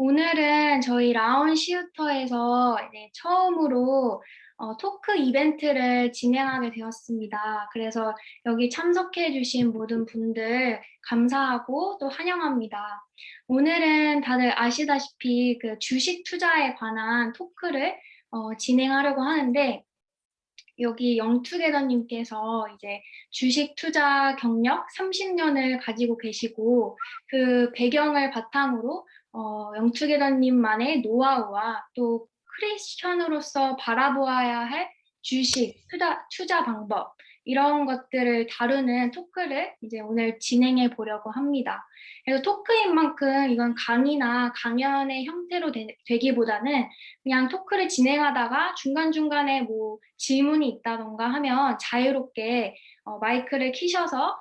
오늘은 저희 라온 시우터에서 이제 처음으로 토크 이벤트를 진행하게 되었습니다. 그래서 여기 참석해주신 모든 분들 감사하고 또 환영합니다. 오늘은 다들 아시다시피 그 주식 투자에 관한 토크를 진행하려고 하는데, 여기 영투게더님께서 이제 주식 투자 경력 30년을 가지고 계시고 그 배경을 바탕으로 영투게더님만의 노하우와 또 크리스천으로서 바라보아야 할 주식 투자 방법 이런 것들을 다루는 토크를 이제 오늘 진행해 보려고 합니다. 그래서 토크인 만큼 이건 강의나 강연의 형태로 되기보다는 그냥 토크를 진행하다가 중간중간에 뭐 질문이 있다던가 하면 자유롭게 마이크를 키셔서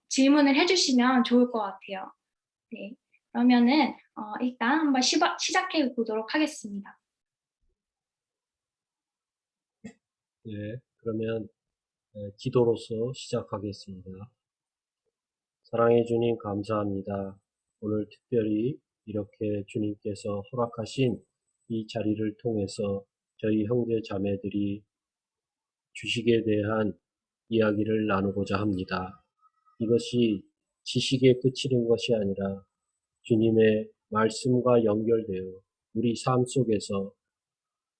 질문을 해주시면 좋을 것 같아요. 네. 그러면은 일단 한번 시작해 보도록 하겠습니다. 네, 그러면 기도로서 시작하겠습니다. 사랑해 주님 감사합니다. 오늘 특별히 이렇게 주님께서 허락하신 이 자리를 통해서 저희 형제 자매들이 주식에 대한 이야기를 나누고자 합니다. 이것이 지식의 끝이는 것이 아니라 주님의 말씀과 연결되어 우리 삶 속에서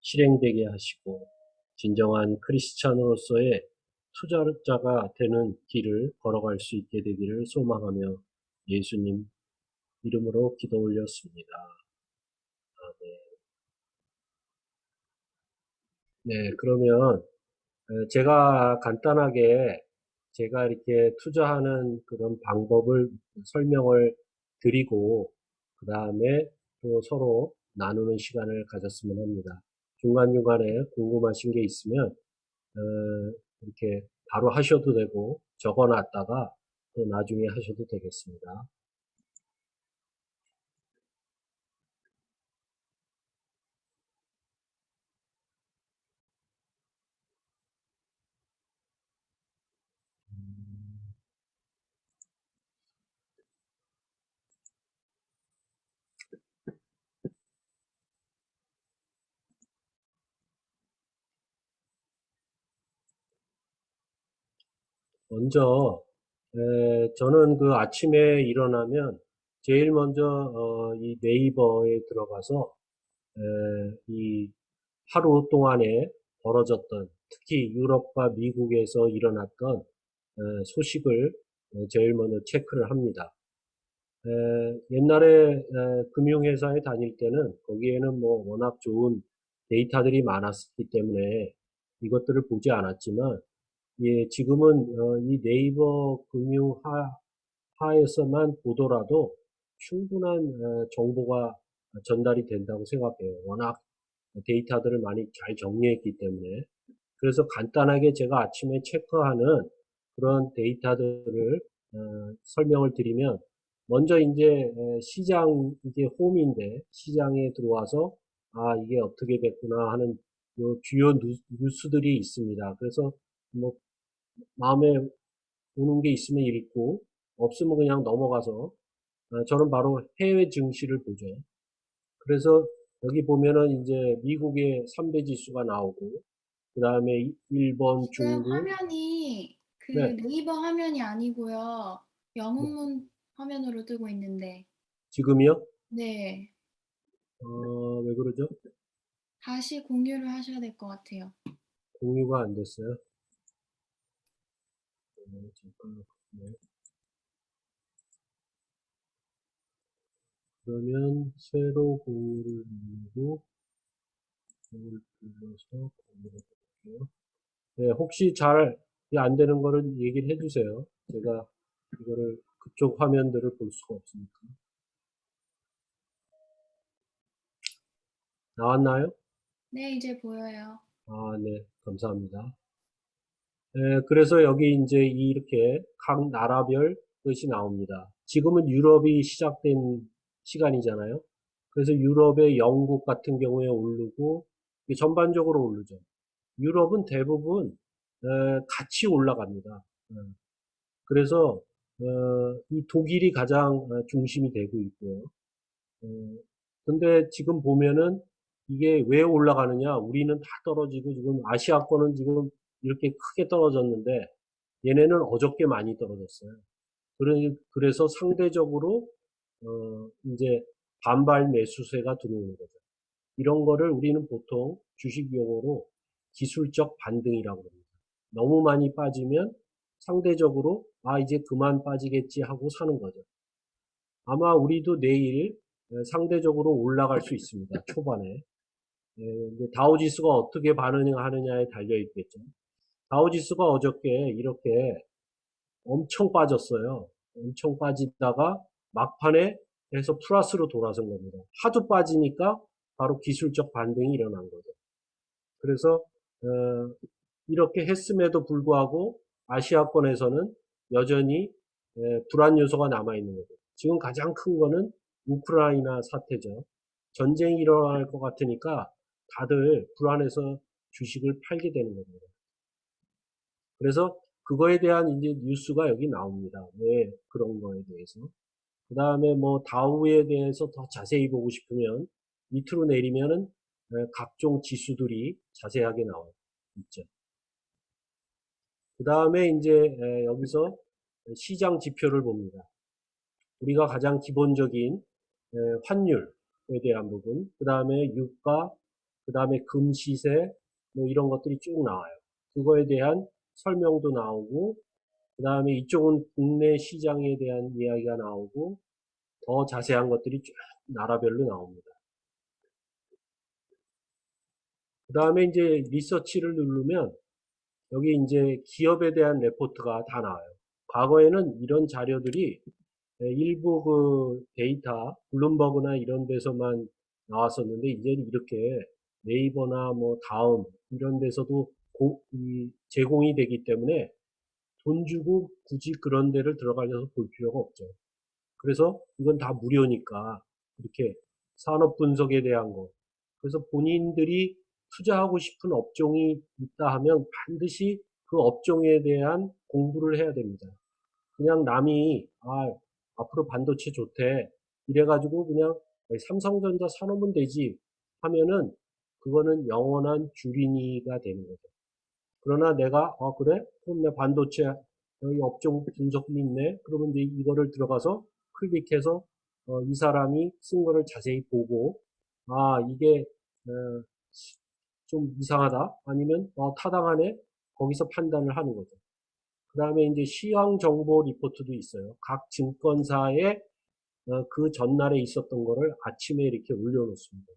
실행되게 하시고 진정한 크리스찬으로서의 투자자가 되는 길을 걸어갈 수 있게 되기를 소망하며 예수님 이름으로 기도 올렸습니다. 네, 그러면 제가 간단하게 제가 이렇게 투자하는 그런 방법을 설명을 드리고 그 다음에 또 서로 나누는 시간을 가졌으면 합니다. 중간중간에 궁금하신 게 있으면 이렇게 바로 하셔도 되고 적어놨다가 또 나중에 하셔도 되겠습니다. 먼저 저는 그 아침에 일어나면 제일 먼저 이 네이버에 들어가서 이 하루 동안에 벌어졌던 특히 유럽과 미국에서 일어났던 소식을 제일 먼저 체크를 합니다. 옛날에 금융회사에 다닐 때는 거기에는 뭐 워낙 좋은 데이터들이 많았기 때문에 이것들을 보지 않았지만 예, 지금은 이 네이버 금융하에서만 보더라도 충분한 정보가 전달이 된다고 생각해요. 워낙 데이터들을 많이 잘 정리했기 때문에. 그래서 간단하게 제가 아침에 체크하는 그런 데이터들을 설명을 드리면 먼저 이제 시장 이게 홈인데 시장에 들어와서 아 이게 어떻게 됐구나 하는 요 주요 뉴스들이 있습니다. 그래서 뭐 마음에 오는 게 있으면 읽고 없으면 그냥 넘어가서 저는 바로 해외 증시를 보죠. 그래서 여기 보면은 이제 미국의 3대 지수가 나오고 그 다음에 일본, 지금 중국, 화면이 그 네, 네이버 화면이 아니고요. 네. 영웅문 화면으로 뜨고 있는데. 지금이요? 네. 왜 그러죠? 다시 공유를 하셔야 될 것 같아요. 공유가 안 됐어요. 잠깐, 네. 그러면 새로 공유를 누르고 공유를 눌러서 공유를 해볼게요. 네, 혹시 잘 안 되는 거는 얘기를 해주세요. 제가 이거를 그쪽 화면들을 볼 수가 없으니까. 나왔나요? 네, 이제 보여요. 아, 네, 감사합니다. 그래서 여기 이제 이렇게 각 나라별 것이 나옵니다. 지금은 유럽이 시작된 시간이잖아요. 그래서 유럽의 영국 같은 경우에 오르고 전반적으로 오르죠. 유럽은 대부분 같이 올라갑니다. 그래서 이 독일이 가장 중심이 되고 있고요. 근데 지금 보면은 이게 왜 올라가느냐? 우리는 다 떨어지고 지금 아시아권은 지금 이렇게 크게 떨어졌는데 얘네는 어저께 많이 떨어졌어요. 그래서 상대적으로 이제 반발 매수세가 들어오는 거죠. 이런 거를 우리는 보통 주식 용어로 기술적 반등이라고 합니다. 너무 많이 빠지면 상대적으로 이제 그만 빠지겠지 하고 사는 거죠. 아마 우리도 내일 상대적으로 올라갈 수 있습니다. 초반에. 다우지수가 어떻게 반응하느냐에 달려 있겠죠. 다우지수가 어저께 이렇게 엄청 빠졌어요. 엄청 빠지다가 막판에 해서 플러스로 돌아선 겁니다. 하도 빠지니까 바로 기술적 반등이 일어난 거죠. 그래서 이렇게 했음에도 불구하고 아시아권에서는 여전히 불안 요소가 남아있는 거죠. 지금 가장 큰 거는 우크라이나 사태죠. 전쟁이 일어날 것 같으니까 다들 불안해서 주식을 팔게 되는 겁니다. 그래서 그거에 대한 이제 뉴스가 여기 나옵니다. 왜 그런 거에 대해서. 그 다음에 뭐 다우에 대해서 더 자세히 보고 싶으면 밑으로 내리면은 각종 지수들이 자세하게 나와 있죠. 그 다음에 이제 여기서 시장 지표를 봅니다. 우리가 가장 기본적인 환율에 대한 부분, 그 다음에 유가, 그 다음에 금 시세, 뭐 이런 것들이 쭉 나와요. 그거에 대한 설명도 나오고, 그 다음에 이쪽은 국내 시장에 대한 이야기가 나오고, 더 자세한 것들이 쭉 나라별로 나옵니다. 그 다음에 이제 리서치를 누르면 여기 이제 기업에 대한 레포트가 다 나와요. 과거에는 이런 자료들이 일부 그 데이터, 블룸버그나 이런 데서만 나왔었는데 이제는 이렇게 네이버나 뭐 다음 이런 데서도 제공이 되기 때문에 돈 주고 굳이 그런 데를 들어가려서 볼 필요가 없죠. 그래서 이건 다 무료니까 이렇게 산업 분석에 대한 거. 그래서 본인들이 투자하고 싶은 업종이 있다 하면 반드시 그 업종에 대한 공부를 해야 됩니다. 그냥 남이 앞으로 반도체 좋대 이래가지고 그냥 삼성전자 사놓으면 되지 하면은 그거는 영원한 주린이가 되는 거죠. 그러나 내가 그래? 그럼 내 반도체 여기 업종 분석이 있네. 그러면 이제 이거를 들어가서 클릭해서 이 사람이 쓴 거를 자세히 보고 이게 어, 좀 이상하다 아니면 타당하네 거기서 판단을 하는 거죠. 그 다음에 이제 시황 정보 리포트도 있어요. 각 증권사에 그 전날에 있었던 거를 아침에 이렇게 올려놓습니다.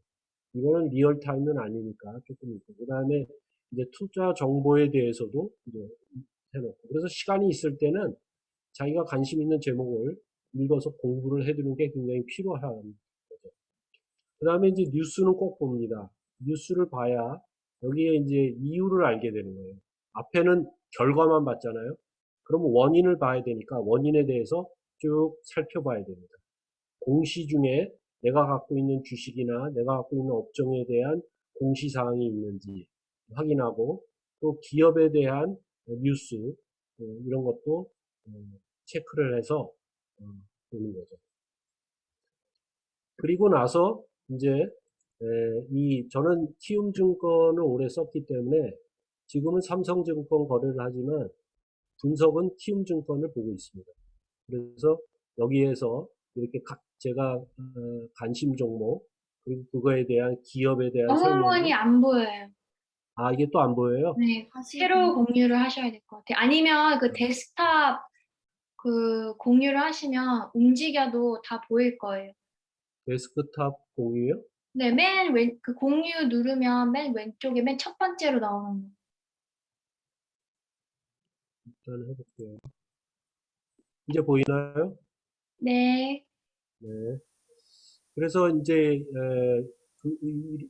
이거는 리얼타임은 아니니까 조금 있고. 그 다음에 이제 투자 정보에 대해서도 이제 해놓고. 그래서 시간이 있을 때는 자기가 관심 있는 제목을 읽어서 공부를 해두는 게 굉장히 필요한 거죠. 그 다음에 이제 뉴스는 꼭 봅니다. 뉴스를 봐야 여기에 이제 이유를 알게 되는 거예요. 앞에는 결과만 봤잖아요. 그러면 원인을 봐야 되니까 원인에 대해서 쭉 살펴봐야 됩니다. 공시 중에 내가 갖고 있는 주식이나 내가 갖고 있는 업종에 대한 공시사항이 있는지 확인하고 또 기업에 대한 뉴스 이런 것도 체크를 해서 보는 거죠. 그리고 나서 이제 저는 키움증권을 오래 썼기 때문에 지금은 삼성증권 거래를 하지만 분석은 키움증권을 보고 있습니다. 그래서 여기에서 이렇게 제가 관심 종목 그리고 그거에 대한 기업에 대한 영문이 설명을 안 보여요. 이게 또 안 보여요? 네, 새로 공유를 하셔야 될 것 같아요. 아니면 그 데스크탑 그 공유를 하시면 움직여도 다 보일 거예요. 데스크탑 공유요? 네, 그 공유 누르면 맨 왼쪽에 맨 첫 번째로 나오는 거. 일단 해볼게요. 이제 보이나요? 네. 네. 그래서 이제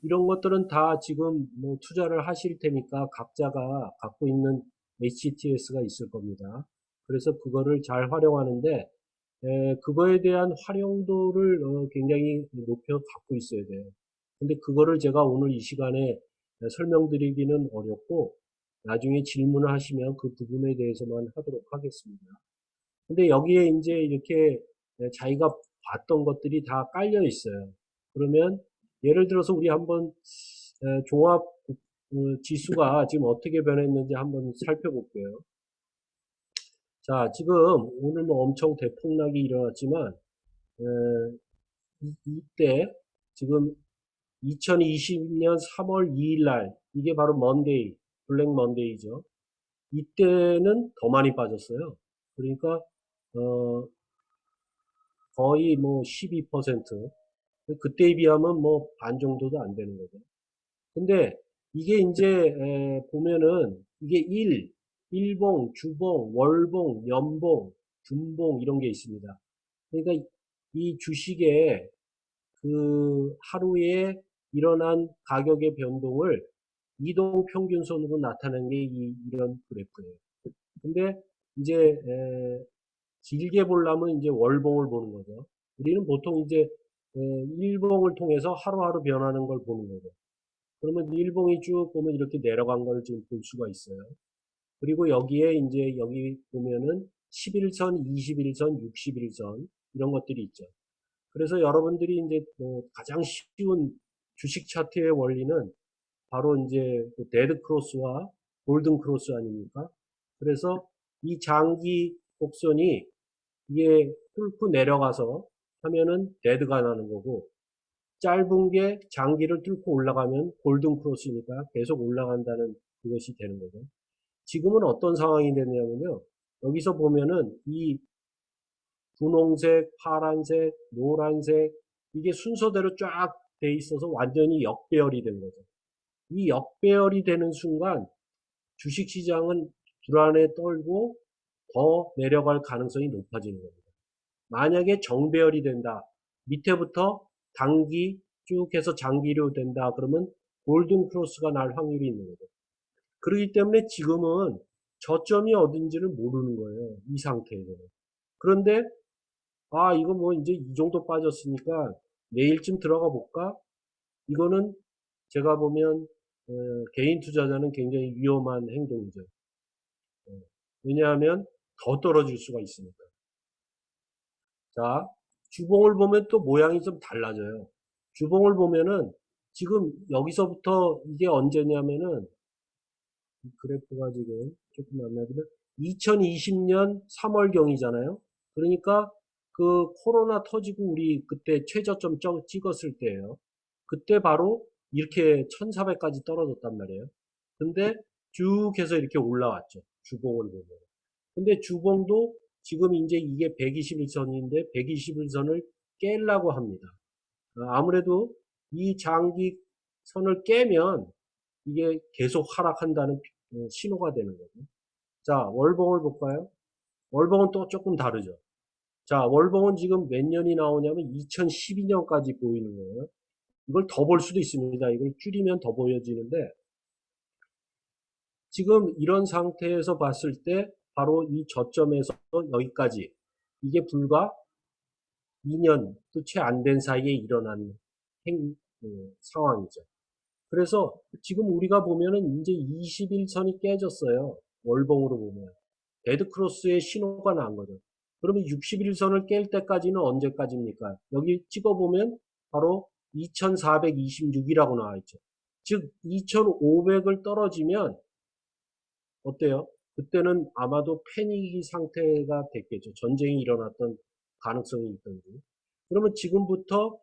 이런 것들은 다 지금 뭐 투자를 하실 테니까 각자가 갖고 있는 HTS가 있을 겁니다. 그래서 그거를 잘 활용하는데 그거에 대한 활용도를 굉장히 높여 갖고 있어야 돼요. 근데 그거를 제가 오늘 이 시간에 설명드리기는 어렵고 나중에 질문을 하시면 그 부분에 대해서만 하도록 하겠습니다. 근데 여기에 이제 이렇게 자기가 봤던 것들이 다 깔려 있어요. 그러면 예를 들어서 우리 한번 종합 지수가 지금 어떻게 변했는지 한번 살펴볼게요. 자, 지금 오늘 뭐 엄청 대폭락이 일어났지만 이때 지금 2020년 3월 2일 날 이게 바로 먼데이, 블랙 먼데이죠. 이때는 더 많이 빠졌어요. 그러니까 거의 뭐 12%. 그때에 비하면 뭐 반 정도도 안 되는 거죠. 근데 이게 이제 보면은 이게 일봉, 주봉, 월봉, 연봉, 분봉 이런 게 있습니다. 그러니까 이 주식의 그 하루에 일어난 가격의 변동을 이동평균선으로 나타낸 게 이런 그래프예요. 근데 이제 길게 보려면 이제 월봉을 보는 거죠. 우리는 보통 이제 일봉을 통해서 하루하루 변하는 걸 보는 거죠. 그러면 일봉이 쭉 보면 이렇게 내려간 걸 지금 볼 수가 있어요. 그리고 여기에 이제 여기 보면은 11선, 21선, 61선 이런 것들이 있죠. 그래서 여러분들이 이제 뭐 가장 쉬운 주식 차트의 원리는 바로 이제 그 데드 크로스와 골든 크로스 아닙니까? 그래서 이 장기 곡선이 이게 뚫고 내려가서 하면은 데드가 나는 거고, 짧은 게 장기를 뚫고 올라가면 골든 크로스니까 계속 올라간다는 그것이 되는 거죠. 지금은 어떤 상황이 됐냐면요. 여기서 보면은 이 분홍색, 파란색, 노란색 이게 순서대로 쫙 돼 있어서 완전히 역배열이 된 거죠. 이 역배열이 되는 순간 주식시장은 불안에 떨고 더 내려갈 가능성이 높아지는 겁니다. 만약에 정배열이 된다. 밑에부터 단기 쭉 해서 장기로 된다. 그러면 골든 크로스가 날 확률이 있는 거죠. 그렇기 때문에 지금은 저점이 어딘지를 모르는 거예요. 이 상태에서는. 그런데 이거 뭐 이제 이 정도 빠졌으니까 내일쯤 들어가 볼까? 이거는 제가 보면 개인 투자자는 굉장히 위험한 행동이죠. 왜냐하면 더 떨어질 수가 있으니까. 자, 주봉을 보면 또 모양이 좀 달라져요. 주봉을 보면은 지금 여기서부터 이게 언제냐면은 이 그래프가 지금 조금 안 나지만 2020년 3월경이잖아요. 그러니까 그 코로나 터지고 우리 그때 최저점 찍었을 때예요. 그때 바로 이렇게 1400까지 떨어졌단 말이에요. 근데 쭉 해서 이렇게 올라왔죠. 주봉을 보면. 근데 주봉도 지금 이제 이게 121선인데 121선을 깨려고 합니다. 아무래도 이 장기선을 깨면 이게 계속 하락한다는 신호가 되는 거죠. 자, 월봉을 볼까요? 월봉은 또 조금 다르죠. 자, 월봉은 지금 몇 년이 나오냐면 2012년까지 보이는 거예요. 이걸 더 볼 수도 있습니다. 이걸 줄이면 더 보여지는데 지금 이런 상태에서 봤을 때 바로 이 저점에서 여기까지 이게 불과 2년도 채 안 된 사이에 일어난 상황이죠. 그래서 지금 우리가 보면은 이제 21선이 깨졌어요. 월봉으로 보면. 데드크로스의 신호가 난 거죠. 그러면 61선을 깰 때까지는 언제까지입니까? 여기 찍어보면 바로 2426이라고 나와 있죠. 즉 2500을 떨어지면 어때요? 그때는 아마도 패닉 상태가 됐겠죠. 전쟁이 일어났던 가능성이 있던지. 그러면 지금부터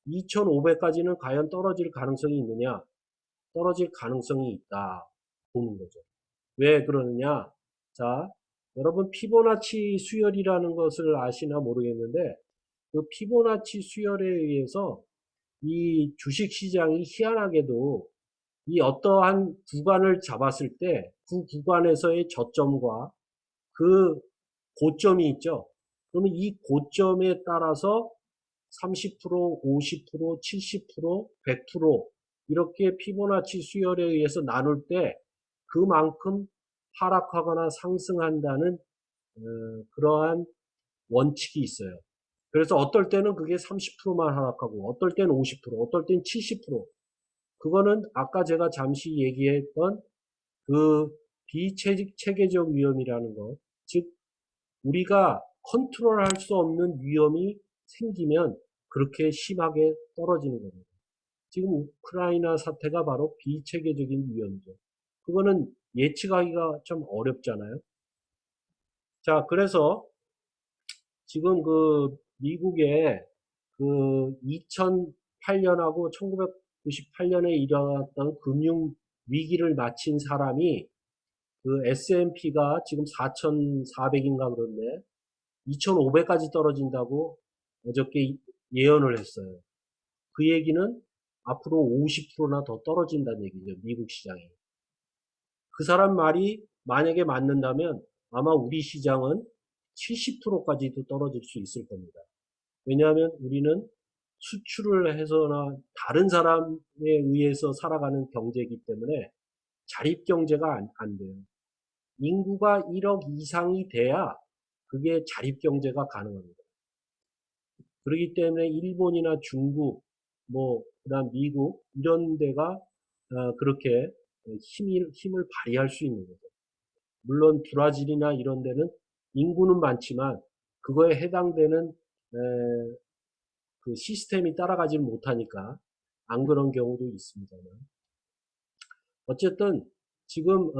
2500까지는 과연 떨어질 가능성이 있느냐? 떨어질 가능성이 있다 보는 거죠. 왜 그러느냐? 자, 여러분 피보나치 수열이라는 것을 아시나 모르겠는데 그 피보나치 수열에 의해서 이 주식시장이 희한하게도 이 어떠한 구간을 잡았을 때 그 구간에서의 저점과 그 고점이 있죠. 그러면 이 고점에 따라서 30%, 50%, 70%, 100% 이렇게 피보나치 수열에 의해서 나눌 때 그만큼 하락하거나 상승한다는 그러한 원칙이 있어요. 그래서 어떨 때는 그게 30%만 하락하고 어떨 때는 50%, 어떨 때는 70%. 그거는 아까 제가 잠시 얘기했던 그 비체계적 위험이라는 것, 즉 우리가 컨트롤할 수 없는 위험이 생기면 그렇게 심하게 떨어지는 겁니다. 지금 우크라이나 사태가 바로 비체계적인 위험이죠. 그거는 예측하기가 좀 어렵잖아요. 자, 그래서 지금 그 미국의 그 2008년하고 1998년에 일어났던 금융 위기를 마친 사람이 그 S&P가 지금 4,400인가 그런데 2,500까지 떨어진다고 어저께 예언을 했어요. 그 얘기는 앞으로 50%나 더 떨어진다는 얘기죠. 미국 시장이. 그 사람 말이 만약에 맞는다면 아마 우리 시장은 70%까지도 떨어질 수 있을 겁니다. 왜냐하면 우리는 수출을 해서나 다른 사람에 의해서 살아가는 경제이기 때문에 자립경제가 안 돼요. 인구가 1억 이상이 돼야 그게 자립경제가 가능합니다. 그렇기 때문에 일본이나 중국, 그다음 미국, 이런 데가 그렇게 힘을 발휘할 수 있는 거죠. 물론 브라질이나 이런 데는 인구는 많지만 그거에 해당되는 그 시스템이 따라가지 못하니까 안 그런 경우도 있습니다만. 어쨌든 지금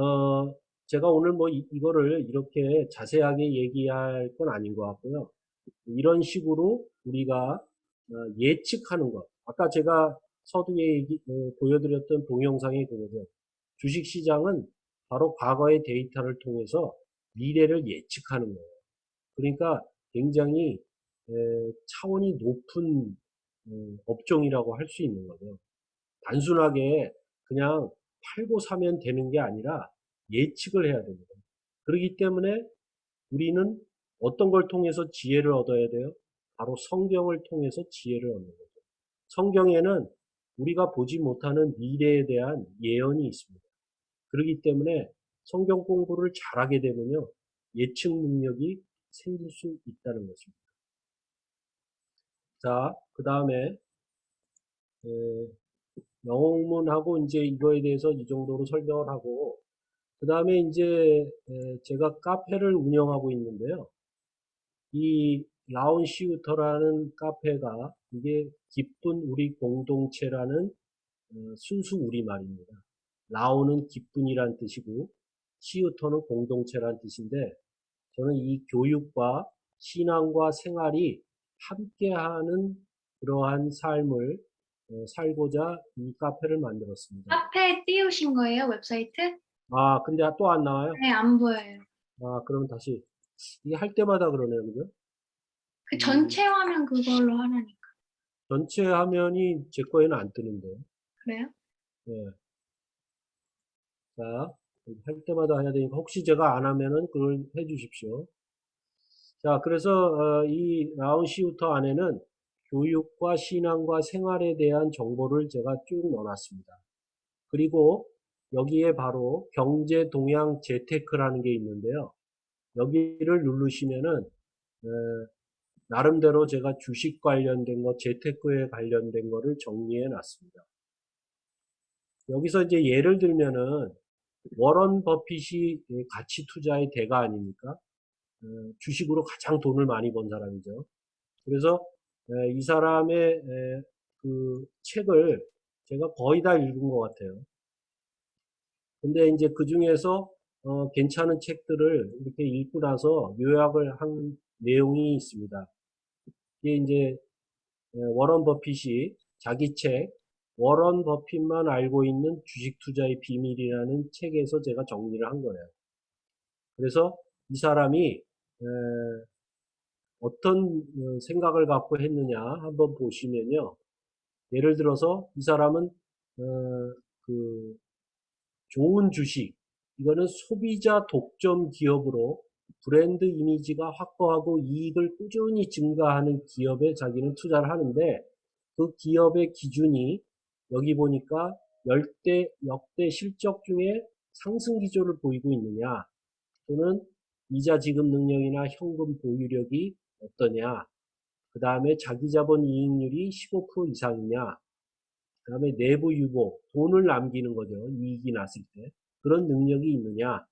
제가 오늘 이거를 이렇게 자세하게 얘기할 건 아닌 것 같고요. 이런 식으로 우리가 예측하는 것. 아까 제가 서두에 보여드렸던 동영상이 그거죠. 주식시장은 바로 과거의 데이터를 통해서 미래를 예측하는 거예요. 그러니까 굉장히 차원이 높은 업종이라고 할 수 있는 거죠. 단순하게 그냥 팔고 사면 되는 게 아니라 예측을 해야 됩니다. 그렇기 때문에 우리는 어떤 걸 통해서 지혜를 얻어야 돼요? 바로 성경을 통해서 지혜를 얻는 거죠. 성경에는 우리가 보지 못하는 미래에 대한 예언이 있습니다. 그렇기 때문에 성경 공부를 잘하게 되면요, 예측 능력이 생길 수 있다는 것입니다. 자, 그 다음에 영문하고 이제 이거에 대해서 이 정도로 설명을 하고, 그 다음에 이제 제가 카페를 운영하고 있는데요. 이 라운시우터라는 카페가 이게 기쁜 우리 공동체라는 순수 우리말입니다. 라오는 기쁨이란 뜻이고 시우터는 공동체란 뜻인데 저는 이 교육과 신앙과 생활이 함께하는 그러한 삶을 살고자 이 카페를 만들었습니다. 카페에 띄우신 거예요, 웹사이트? 아, 근데 또 안 나와요? 네, 안 보여요. 아, 그럼 다시. 이게 할 때마다 그러네요, 그죠? 그 전체 화면 그걸로 하라니까. 전체 화면이 제 거에는 안 뜨는데. 그래요? 예. 자, 할 때마다 해야 되니까 혹시 제가 안 하면은 그걸 해 주십시오. 자, 그래서 이 라운시우터 안에는 교육과 신앙과 생활에 대한 정보를 제가 쭉 넣어놨습니다. 그리고 여기에 바로 경제 동향 재테크라는 게 있는데요. 여기를 누르시면은 나름대로 제가 주식 관련된 거, 재테크에 관련된 거를 정리해 놨습니다. 여기서 이제 예를 들면은 워런 버핏이 가치 투자의 대가 아닙니까? 주식으로 가장 돈을 많이 번 사람이죠. 그래서 이 사람의 그 책을 제가 거의 다 읽은 것 같아요. 근데 이제 그 중에서 괜찮은 책들을 이렇게 읽고 나서 요약을 한 내용이 있습니다. 이게 이제 워런 버핏이 자기 책 워런 버핏만 알고 있는 주식 투자의 비밀이라는 책에서 제가 정리를 한 거예요. 그래서 이 사람이 어떤 생각을 갖고 했느냐 한번 보시면요. 예를 들어서 이 사람은 그 좋은 주식, 이거는 소비자 독점 기업으로 브랜드 이미지가 확고하고 이익을 꾸준히 증가하는 기업에 자기는 투자를 하는데 그 기업의 기준이 여기 보니까 역대 실적 중에 상승 기조를 보이고 있느냐, 또는 이자 지급 능력이나 현금 보유력이 어떠냐, 그 다음에 자기 자본 이익률이 15% 이상이냐, 그 다음에 내부 유보, 돈을 남기는 거죠. 이익이 났을 때. 그런 능력이 있느냐,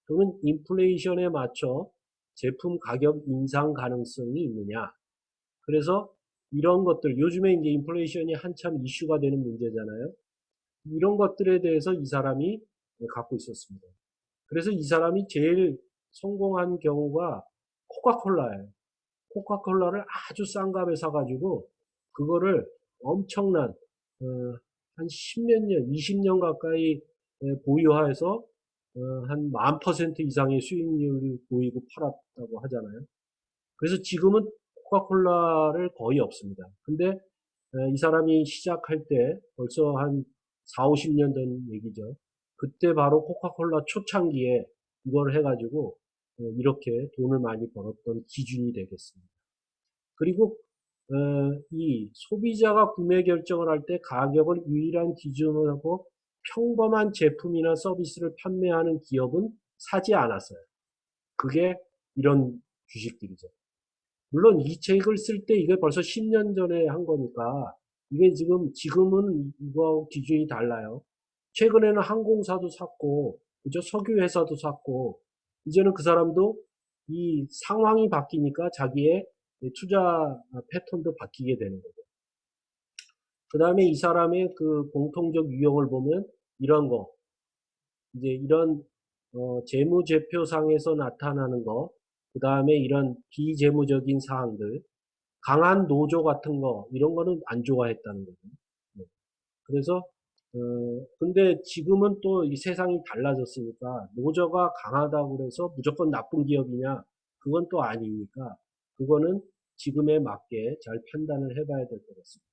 또는 인플레이션에 맞춰 제품 가격 인상 가능성이 있느냐. 그래서 이런 것들, 요즘에 이제 인플레이션이 한참 이슈가 되는 문제잖아요. 이런 것들에 대해서 이 사람이 갖고 있었습니다. 그래서 이 사람이 제일 성공한 경우가 코카콜라예요. 코카콜라를 아주 싼 값에 사가지고 그거를 엄청난 한 10몇 년, 20년 가까이 보유해서 한 10,000% 이상의 수익률을 보이고 팔았다고 하잖아요. 그래서 지금은 코카콜라를 거의 없습니다. 근데 이 사람이 시작할 때 벌써 한 4, 50년 전 얘기죠. 그때 바로 코카콜라 초창기에 이걸 해가지고 이렇게 돈을 많이 벌었던 기준이 되겠습니다. 그리고 이 소비자가 구매 결정을 할 때 가격을 유일한 기준으로 하고 평범한 제품이나 서비스를 판매하는 기업은 사지 않았어요. 그게 이런 주식들이죠. 물론 이 책을 쓸 때 이게 벌써 10년 전에 한 거니까 이게 지금은 이거 기준이 달라요. 최근에는 항공사도 샀고, 그죠? 석유회사도 샀고, 이제는 그 사람도 이 상황이 바뀌니까 자기의 투자 패턴도 바뀌게 되는 거죠. 그 다음에 이 사람의 그 공통적 유형을 보면 이런 거, 이제 이런 재무제표상에서 나타나는 거, 그 다음에 이런 비재무적인 사항들, 강한 노조 같은 거, 이런 거는 안 좋아했다는 거죠. 네. 그래서, 근데 지금은 또 이 세상이 달라졌으니까, 노조가 강하다고 그래서 무조건 나쁜 기업이냐? 그건 또 아니니까, 그거는 지금에 맞게 잘 판단을 해봐야 될 것 같습니다.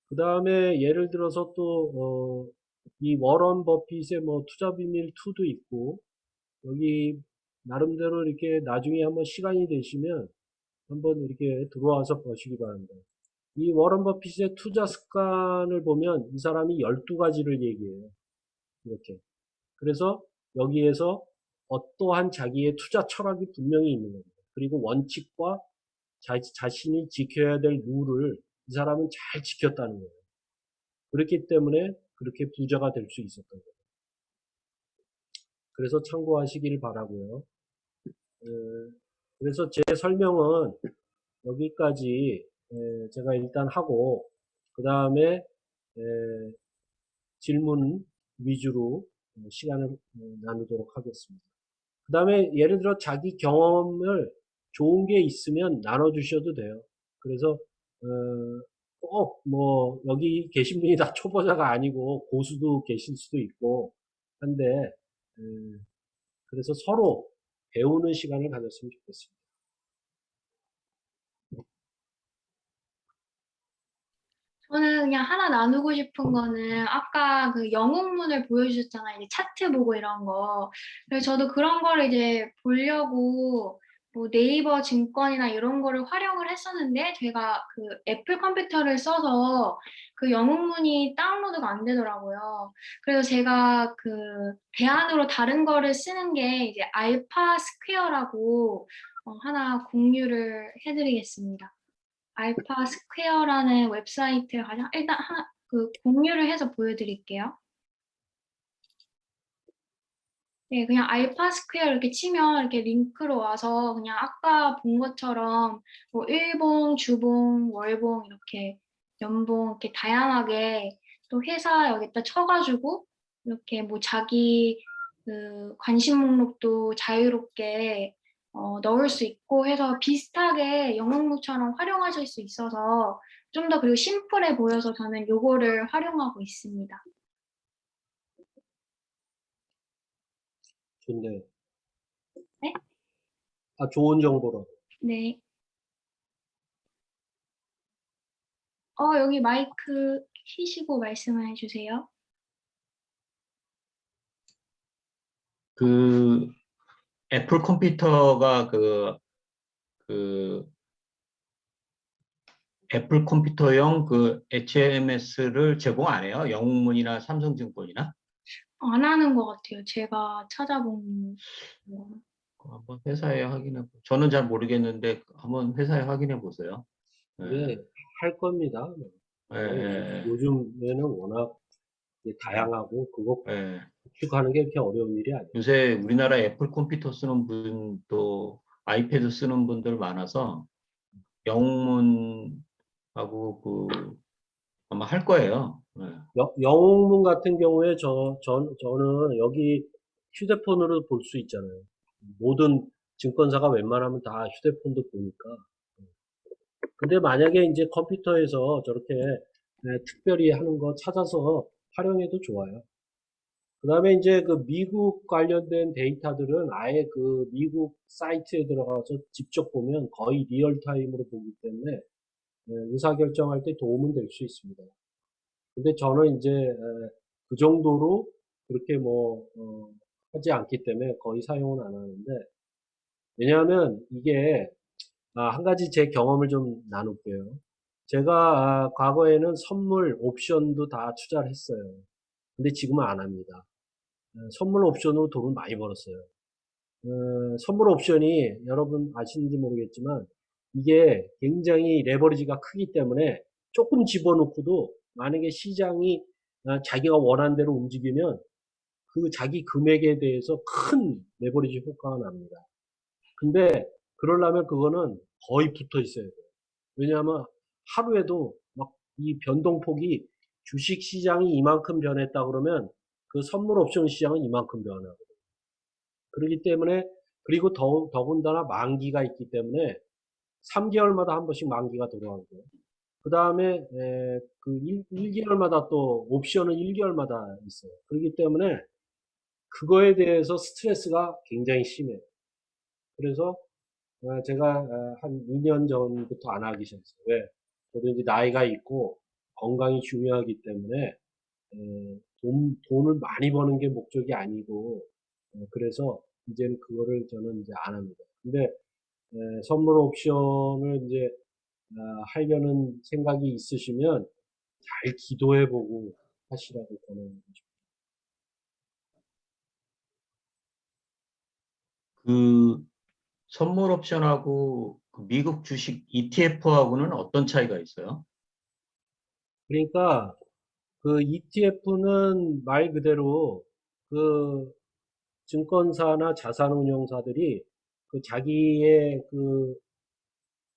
그 다음에 예를 들어서 또, 이 워런 버핏의 뭐 투자 비밀 2도 있고, 여기 나름대로 이렇게 나중에 한번 시간이 되시면 한번 이렇게 들어와서 보시기 바랍니다. 이 워런 버핏의 투자 습관을 보면 이 사람이 12가지를 얘기해요. 이렇게. 그래서 여기에서 어떠한 자기의 투자 철학이 분명히 있는 겁니다. 그리고 원칙과 자신이 지켜야 될 룰을 이 사람은 잘 지켰다는 거예요. 그렇기 때문에 그렇게 부자가 될 수 있었던 거예요. 그래서 참고하시길 바라고요. 그래서 제 설명은 여기까지 제가 일단 하고 그 다음에 질문 위주로 시간을 나누도록 하겠습니다. 그 다음에 예를 들어 자기 경험을 좋은 게 있으면 나눠주셔도 돼요. 그래서 꼭 뭐 여기 계신 분이 다 초보자가 아니고 고수도 계실 수도 있고 한데 그래서 서로 배우는 시간을 가졌으면 좋겠습니다. 저는 그냥 하나 나누고 싶은 거는 아까 그 영웅문을 보여주셨잖아요. 이제 차트 보고 이런 거. 그래서 저도 그런 거를 이제 보려고 뭐 네이버 증권이나 이런 거를 활용을 했었는데 제가 그 애플 컴퓨터를 써서 그 영웅문이 다운로드가 안 되더라고요. 그래서 제가 그 대안으로 다른 거를 쓰는 게 이제 알파 스퀘어라고 하나 공유를 해드리겠습니다. 알파 스퀘어라는 웹사이트에 가장 일단 하나 그 공유를 해서 보여드릴게요. 네, 그냥 알파 스퀘어 이렇게 치면 이렇게 링크로 와서 그냥 아까 본 것처럼 뭐 일봉, 주봉, 월봉 이렇게 연봉 이렇게 다양하게 또 회사 여기다 쳐가지고 이렇게 뭐 자기 그 관심 목록도 자유롭게 넣을 수 있고 해서 비슷하게 영목록처럼 활용하실 수 있어서 좀 더 그리고 심플해 보여서 저는 요거를 활용하고 있습니다. 좋네요. 네? 아, 좋은 정보로. 네. 여기 마이크 키시고 말씀을 해주세요. 그 애플 컴퓨터가 그 애플 컴퓨터용 그 HMS를 제공 안 해요? 영웅문이나 삼성증권이나? 안 하는 것 같아요. 제가 찾아본 거. 한번 회사에 확인해. 저는 잘 모르겠는데 한번 회사에 확인해 보세요. 예, 할 겁니다. 예, 뭐, 예, 요즘에는 워낙 다양하고 그거 예. 구축하는 게 그렇게 어려운 일이 아니에요. 요새 우리나라 애플 컴퓨터 쓰는 분도 아이패드 쓰는 분들 많아서 영웅문하고 아마 할 거예요. 네. 영웅문 같은 경우에 저는 여기 휴대폰으로 볼 수 있잖아요. 모든 증권사가 웬만하면 다 휴대폰도 보니까. 근데 만약에 이제 컴퓨터에서 저렇게 특별히 하는 거 찾아서 활용해도 좋아요. 그 다음에 이제 그 미국 관련된 데이터들은 아예 그 미국 사이트에 들어가서 직접 보면 거의 리얼타임으로 보기 때문에 의사결정할 때 도움은 될 수 있습니다. 근데 저는 이제 그 정도로 그렇게 하지 않기 때문에 거의 사용은 안 하는데, 왜냐하면 이게 한 가지 제 경험을 좀 나눌게요. 제가 과거에는 선물 옵션도 다 투자를 했어요. 근데 지금은 안 합니다. 선물 옵션으로 돈을 많이 벌었어요. 선물 옵션이 여러분 아시는지 모르겠지만 이게 굉장히 레버리지가 크기 때문에 조금 집어넣고도 만약에 시장이 자기가 원하는 대로 움직이면 그 자기 금액에 대해서 큰 레버리지 효과가 납니다. 근데 그러려면 그거는 거의 붙어 있어야 돼요. 왜냐하면 하루에도 막 이 변동폭이 주식 시장이 이만큼 변했다 그러면 그 선물 옵션 시장은 이만큼 변하고, 그렇기 때문에, 그리고 더군다나 만기가 있기 때문에 3개월마다 한 번씩 만기가 돌아오고, 그 다음에 그 1개월마다 또 옵션은 1개월마다 있어요. 그렇기 때문에 그거에 대해서 스트레스가 굉장히 심해요. 그래서 제가 한 2년 전부터 안 하기 시작했어요. 왜? 저도 이제 나이가 있고 건강이 중요하기 때문에 돈을 많이 버는 게 목적이 아니고, 그래서 이제는 그거를 저는 이제 안 합니다. 근데 선물 옵션을 이제 하려는 생각이 있으시면 잘 기도해보고 하시라고 권하는 거죠. 그 선물 옵션하고 그 미국 주식 ETF하고는 어떤 차이가 있어요? 그러니까 그 ETF는 말 그대로 그 증권사나 자산운용사들이 그 자기의 그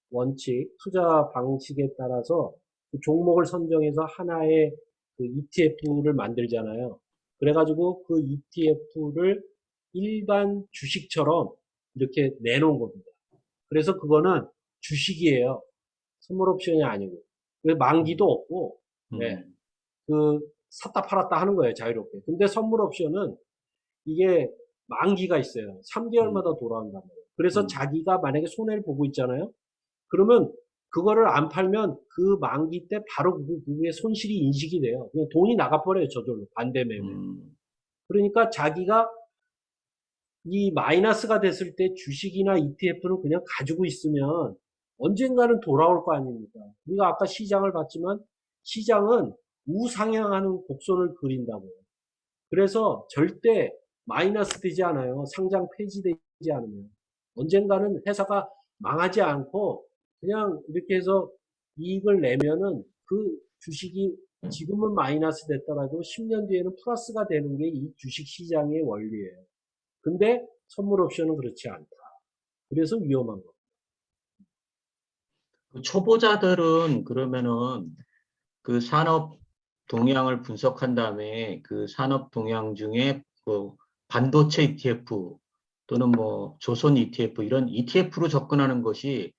원칙, 투자 방식에 따라서 그 종목을 선정해서 하나의 그 ETF를 만들잖아요. 그래가지고 그 ETF를 일반 주식처럼 이렇게 내놓은 겁니다. 그래서 그거는 주식이에요. 선물 옵션이 아니고. 만기도 없고, 네, 음, 그 샀다 팔았다 하는 거예요, 자유롭게. 근데 선물 옵션은 이게 만기가 있어요. 음, 3개월마다 돌아온단 말이에요. 그래서 음, 자기가 만약에 손해를 보고 있잖아요. 그러면 그거를 안 팔면 그 만기 때 바로 그게 손실이 인식이 돼요. 그냥 돈이 나가버려요, 저절로. 반대 매매. 음. 그러니까 자기가 이 마이너스가 됐을 때 주식이나 ETF는 그냥 가지고 있으면 언젠가는 돌아올 거 아닙니까? 우리가 아까 시장을 봤지만 시장은 우상향하는 곡선을 그린다고요. 그래서 절대 마이너스 되지 않아요. 상장 폐지되지 않으면. 언젠가는 회사가 망하지 않고 그냥 이렇게 해서 이익을 내면은 그 주식이 지금은 마이너스 됐더라도 10년 뒤에는 플러스가 되는 게 이 주식 시장의 원리예요. 근데 선물 옵션은 그렇지 않다. 그래서 위험한 거. 그 초보자들은 그러면은 그 산업 동향을 분석한 다음에 그 산업 동향 중에 그 반도체 ETF 또는 뭐 조선 ETF 이런 ETF로 접근하는 것이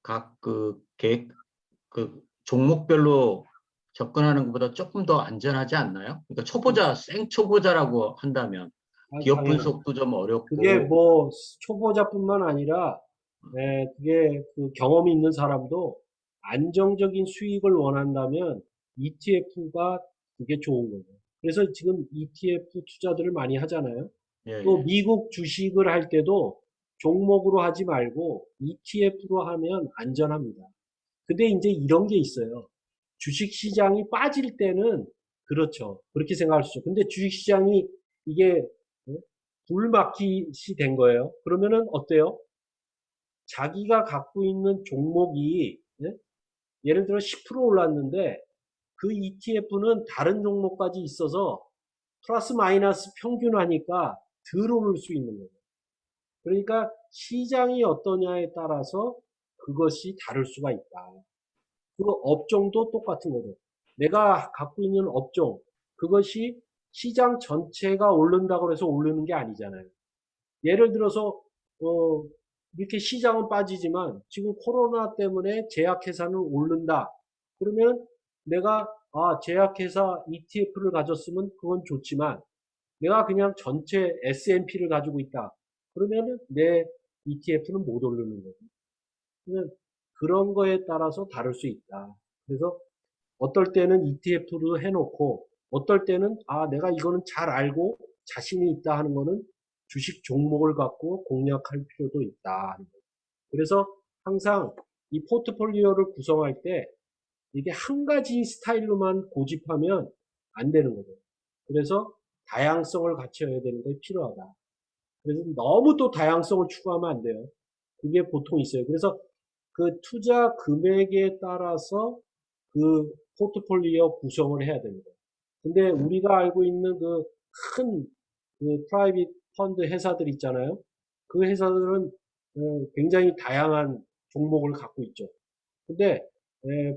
각 그 종목별로 접근하는 것보다 조금 더 안전하지 않나요? 그러니까 생초보자라고 한다면 기업 당연하죠. 분석도 좀 그게 어렵고, 뭐 초보자뿐만 아니라 그게 그 경험이 있는 사람도 안정적인 수익을 원한다면 ETF가 그게 좋은 거죠. 그래서 지금 ETF 투자들을 많이 하잖아요. 예, 또 예. 미국 주식을 할 때도 종목으로 하지 말고 ETF로 하면 안전합니다. 근데 이제 이런 게 있어요. 주식 시장이 빠질 때는 그렇죠. 그렇게 생각할 수 있죠. 근데 주식 시장이 이게 불마켓이 된 거예요. 그러면은 어때요? 자기가 갖고 있는 종목이 예를 들어 10% 올랐는데 그 ETF는 다른 종목까지 있어서 플러스 마이너스 평균하니까 덜 오를 수 있는 거예요. 그러니까 시장이 어떠냐에 따라서 그것이 다를 수가 있다. 그 업종도 똑같은 거죠. 내가 갖고 있는 업종, 그것이 시장 전체가 오른다고 해서 오르는 게 아니잖아요. 예를 들어서, 이렇게 시장은 빠지지만 지금 코로나 때문에 제약회사는 오른다. 그러면 내가, 제약회사 ETF를 가졌으면 그건 좋지만 내가 그냥 전체 S&P를 가지고 있다. 그러면은 내 ETF는 못 오르는 거죠. 그런 거에 따라서 다를 수 있다. 그래서 어떨 때는 ETF로 해놓고 어떨 때는 내가 이거는 잘 알고 자신이 있다 하는 거는 주식 종목을 갖고 공략할 필요도 있다. 그래서 항상 이 포트폴리오를 구성할 때 이게 한 가지 스타일로만 고집하면 안 되는 거죠. 그래서 다양성을 갖춰야 되는 게 필요하다. 그래서 너무 또 다양성을 추구하면 안 돼요. 그게 보통 있어요. 그래서 그 투자 금액에 따라서 그 포트폴리오 구성을 해야 됩니다. 근데 우리가 알고 있는 그 큰 그 프라이빗 펀드 회사들 있잖아요. 그 회사들은 굉장히 다양한 종목을 갖고 있죠. 근데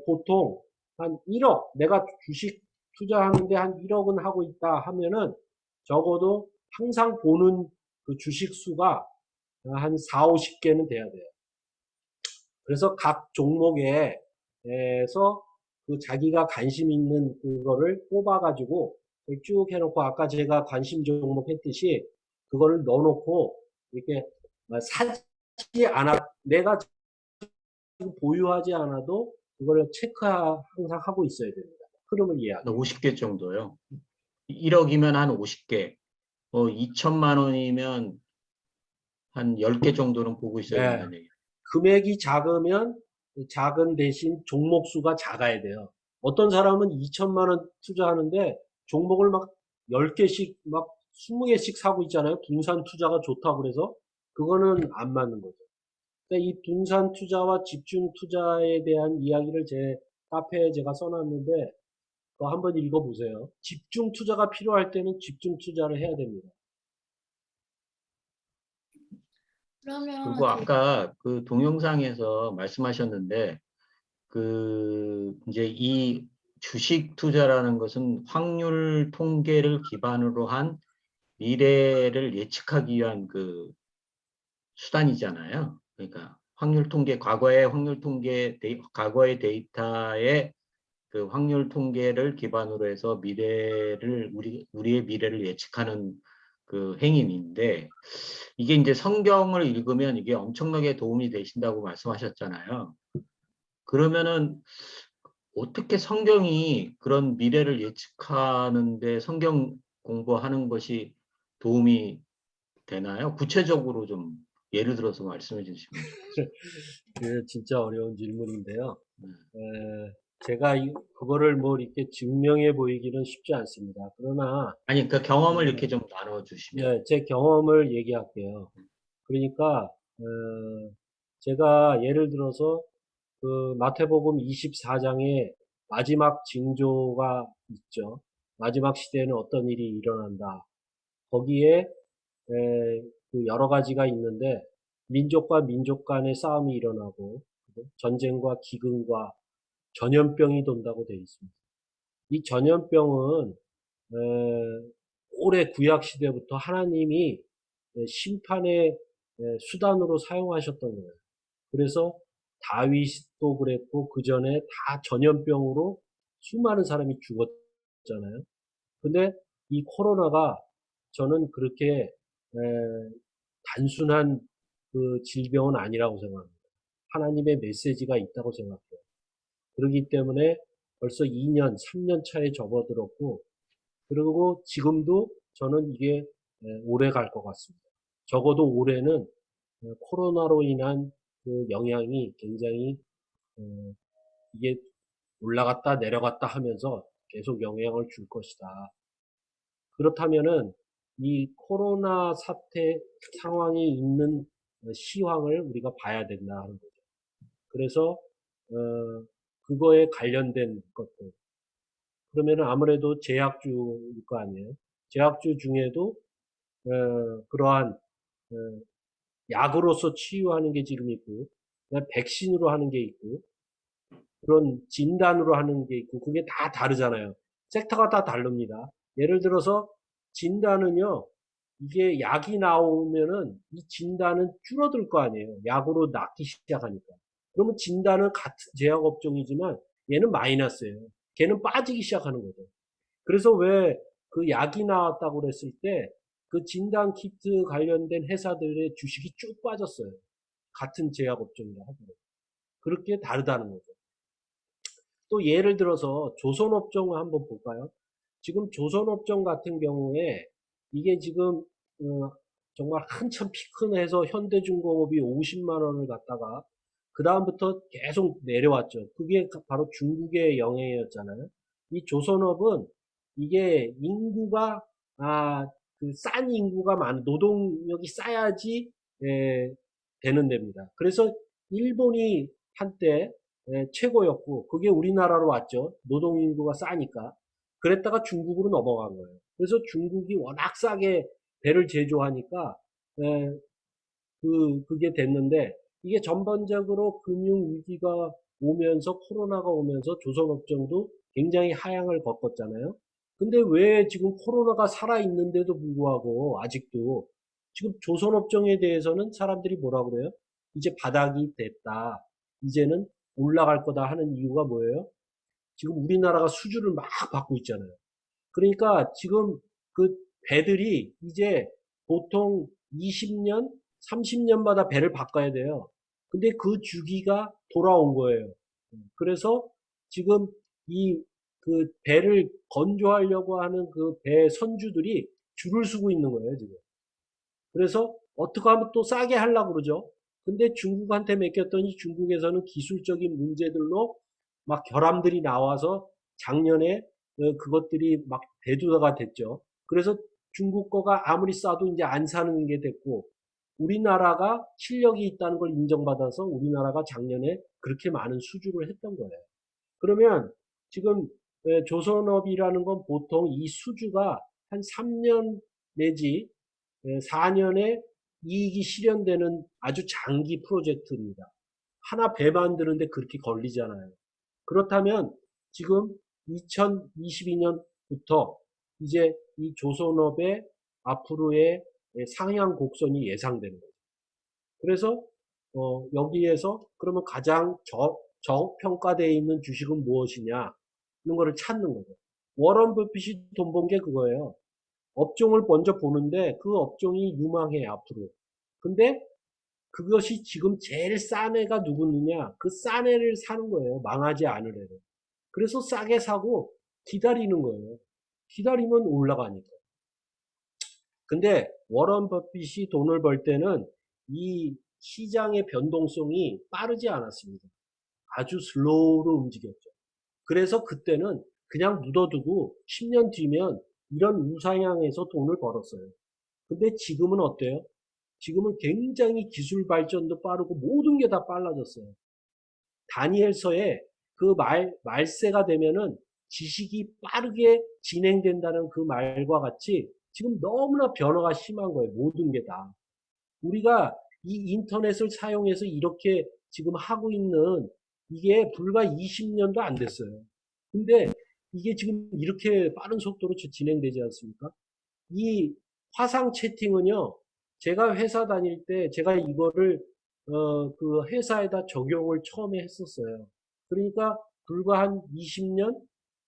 보통 한 1억, 내가 주식 투자하는데 한 1억은 하고 있다 하면은 적어도 항상 보는 그 주식 수가 한 4, 50개는 돼야 돼요. 그래서 각 종목에서 그 자기가 관심 있는 그거를 뽑아가지고 쭉 해놓고 아까 제가 관심 종목 했듯이 그거를 넣어놓고 이렇게 사지 않아, 내가 지금 보유하지 않아도 그걸 체크 항상 하고 있어야 됩니다. 흐름을 이해하기. 50개 정도요. 1억이면 한 50개, 2천만 원이면 한 10개 정도는 보고 있어야 네. 된다는 얘기예요. 금액이 작으면 작은 대신 종목 수가 작아야 돼요. 어떤 사람은 2천만 원 투자하는데 종목을 막 10개씩 막 20개씩 사고 있잖아요. 분산 투자가 좋다고 그래서 그거는 안 맞는 거죠. 그러니까 이 분산 투자와 집중 투자에 대한 이야기를 제 카페에 제가 써놨는데 그거 한번 읽어보세요. 집중 투자가 필요할 때는 집중 투자를 해야 됩니다. 그리고 그러면 아까 그 동영상에서 말씀하셨는데, 이제 이 주식 투자라는 것은 확률 통계를 기반으로 한 미래를 예측하기 위한 그 수단이잖아요. 그러니까 확률 통계, 과거의 데이터에 그 확률 통계를 기반으로 해서 우리의 미래를 예측하는 그 행위인데, 이게 이제 성경을 읽으면 이게 엄청나게 도움이 되신다고 말씀하셨잖아요. 그러면은 어떻게 성경이 그런 미래를 예측하는데 성경 공부하는 것이 도움이 되나요? 구체적으로 좀 예를 들어서 말씀해 주시면 좋겠습니다. 그 진짜 어려운 질문인데요. 네. 제가 그거를 뭐 이렇게 증명해 보이기는 쉽지 않습니다. 그러나 아니, 그 경험을 이렇게 좀 나눠 주시면. 제 경험을 얘기할게요. 그러니까 제가 예를 들어서 그 마태복음 24장에 마지막 징조가 있죠. 마지막 시대에는 어떤 일이 일어난다. 거기에 그 여러 가지가 있는데 민족과 민족 간의 싸움이 일어나고 전쟁과 기근과 전염병이 돈다고 되어 있습니다. 이 전염병은 오래 구약 시대부터 하나님이 심판의 수단으로 사용하셨던 거예요. 그래서 다윗도 그랬고 그 전에 다 전염병으로 수많은 사람이 죽었잖아요. 근데 이 코로나가 저는 그렇게 단순한 그 질병은 아니라고 생각합니다. 하나님의 메시지가 있다고 생각해요. 그렇기 때문에 벌써 2년, 3년 차에 접어들었고, 그리고 지금도 저는 이게 오래 갈 것 같습니다. 적어도 올해는 코로나로 인한 그 영향이 굉장히 이게 올라갔다 내려갔다 하면서 계속 영향을 줄 것이다. 그렇다면은 이 코로나 사태 상황이 있는 시황을 우리가 봐야 된다 하는 거죠. 그래서 그거에 관련된 것들. 그러면은 아무래도 제약주일 거 아니에요. 제약주 중에도 그러한 약으로서 치유하는 게 지금 있고 그다음에 백신으로 하는 게 있고, 그런 진단으로 하는 게 있고, 그게 다 다르잖아요. 섹터가 다 다릅니다. 예를 들어서 진단은요, 이게 약이 나오면은 이 진단은 줄어들 거 아니에요. 약으로 낫기 시작하니까. 그러면 진단은 같은 제약 업종이지만 얘는 마이너스예요. 걔는 빠지기 시작하는 거죠. 그래서 왜 그 약이 나왔다고 그랬을 때 그 진단 키트 관련된 회사들의 주식이 쭉 빠졌어요. 같은 제약 업종이라 하더라도. 그렇게 다르다는 거죠. 또 예를 들어서 조선업종을 한번 볼까요? 지금 조선업종 같은 경우에 이게 지금 정말 한참 피크해서 현대중공업이 50만 원을 갖다가 그 다음부터 계속 내려왔죠. 그게 바로 중국의 영향이었잖아요. 이 조선업은 이게 인구가 그 싼 인구가 많은 노동력이 싸야지 되는 데입니다. 그래서 일본이 한때 최고였고 그게 우리나라로 왔죠. 노동인구가 싸니까. 그랬다가 중국으로 넘어간 거예요. 그래서 중국이 워낙 싸게 배를 제조하니까 그게 됐는데 이게 전반적으로 금융위기가 오면서 코로나가 오면서 조선업종도 굉장히 하향을 겪었잖아요. 근데 왜 지금 코로나가 살아있는데도 불구하고 아직도 지금 조선업종에 대해서는 사람들이 뭐라 그래요? 이제 바닥이 됐다. 이제는 올라갈 거다 하는 이유가 뭐예요? 지금 우리나라가 수주를 막 받고 있잖아요. 그러니까 지금 그 배들이 이제 보통 20년, 30년마다 배를 바꿔야 돼요. 근데 그 주기가 돌아온 거예요. 그래서 지금 이 그 배를 건조하려고 하는 그 배 선주들이 줄을 서고 있는 거예요, 지금. 그래서 어떻게 하면 또 싸게 하려고 그러죠. 근데 중국한테 맡겼더니 중국에서는 기술적인 문제들로 막 결함들이 나와서 작년에 그것들이 막 대두가 됐죠. 그래서 중국 거가 아무리 싸도 이제 안 사는 게 됐고 우리나라가 실력이 있다는 걸 인정받아서 우리나라가 작년에 그렇게 많은 수주를 했던 거예요. 그러면 지금 조선업이라는 건 보통 이 수주가 한 3년 내지 4년에 이익이 실현되는 아주 장기 프로젝트입니다. 하나 배 만드는데 그렇게 걸리잖아요. 그렇다면 지금 2022년부터 이제 이 조선업의 앞으로의 상향 곡선이 예상되는 거죠. 그래서 여기에서 그러면 가장 저평가되어 있는 주식은 무엇이냐 이런 거를 찾는 거죠. 워런 버핏이 돈 번 게 그거예요. 업종을 먼저 보는데 그 업종이 유망해 앞으로. 근데 그것이 지금 제일 싼 애가 누구느냐? 그 싼 애를 사는 거예요. 망하지 않을 애를. 그래서 싸게 사고 기다리는 거예요. 기다리면 올라가니까. 근데 워런 버핏이 돈을 벌 때는 이 시장의 변동성이 빠르지 않았습니다. 아주 슬로우로 움직였죠. 그래서 그때는 그냥 묻어두고 10년 뒤면 이런 우상향에서 돈을 벌었어요. 근데 지금은 어때요? 지금은 굉장히 기술 발전도 빠르고 모든 게 다 빨라졌어요. 다니엘서에 그 말세가 되면은 지식이 빠르게 진행된다는 그 말과 같이 지금 너무나 변화가 심한 거예요. 모든 게 다. 우리가 이 인터넷을 사용해서 이렇게 지금 하고 있는 이게 불과 20년도 안 됐어요. 근데 이게 지금 이렇게 빠른 속도로 진행되지 않습니까? 이 화상 채팅은요, 제가 회사 다닐 때 제가 이거를 그 회사에다 적용을 처음에 했었어요. 그러니까 불과 한 20년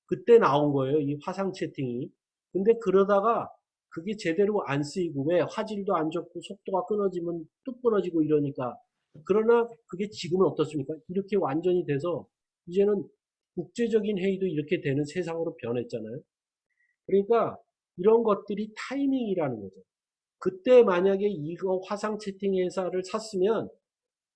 그때 나온 거예요. 이 화상 채팅이. 근데 그러다가 그게 제대로 안 쓰이고 왜 화질도 안 좋고 속도가 끊어지면 뚝 끊어지고 이러니까 그러나 그게 지금은 어떻습니까? 이렇게 완전히 돼서 이제는 국제적인 회의도 이렇게 되는 세상으로 변했잖아요. 그러니까 이런 것들이 타이밍이라는 거죠. 그때 만약에 이거 화상 채팅 회사를 샀으면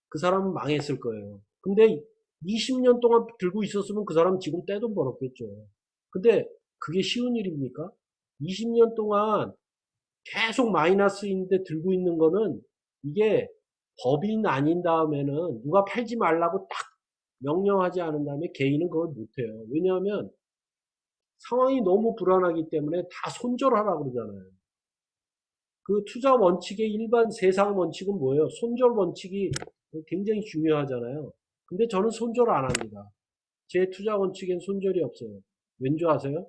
그 사람은 망했을 거예요. 근데 20년 동안 들고 있었으면 그 사람 지금 떼돈 벌었겠죠. 근데 그게 쉬운 일입니까? 20년 동안 계속 마이너스인데 들고 있는 거는 이게 법인 아닌 다음에는 누가 팔지 말라고 딱 명령하지 않은 다음에 개인은 그걸 못해요. 왜냐하면 상황이 너무 불안하기 때문에 다 손절하라고 그러잖아요. 그 투자 원칙의 일반 세상 원칙은 뭐예요? 손절 원칙이 굉장히 중요하잖아요. 근데 저는 손절 안 합니다. 제 투자 원칙엔 손절이 없어요. 왠지 아세요?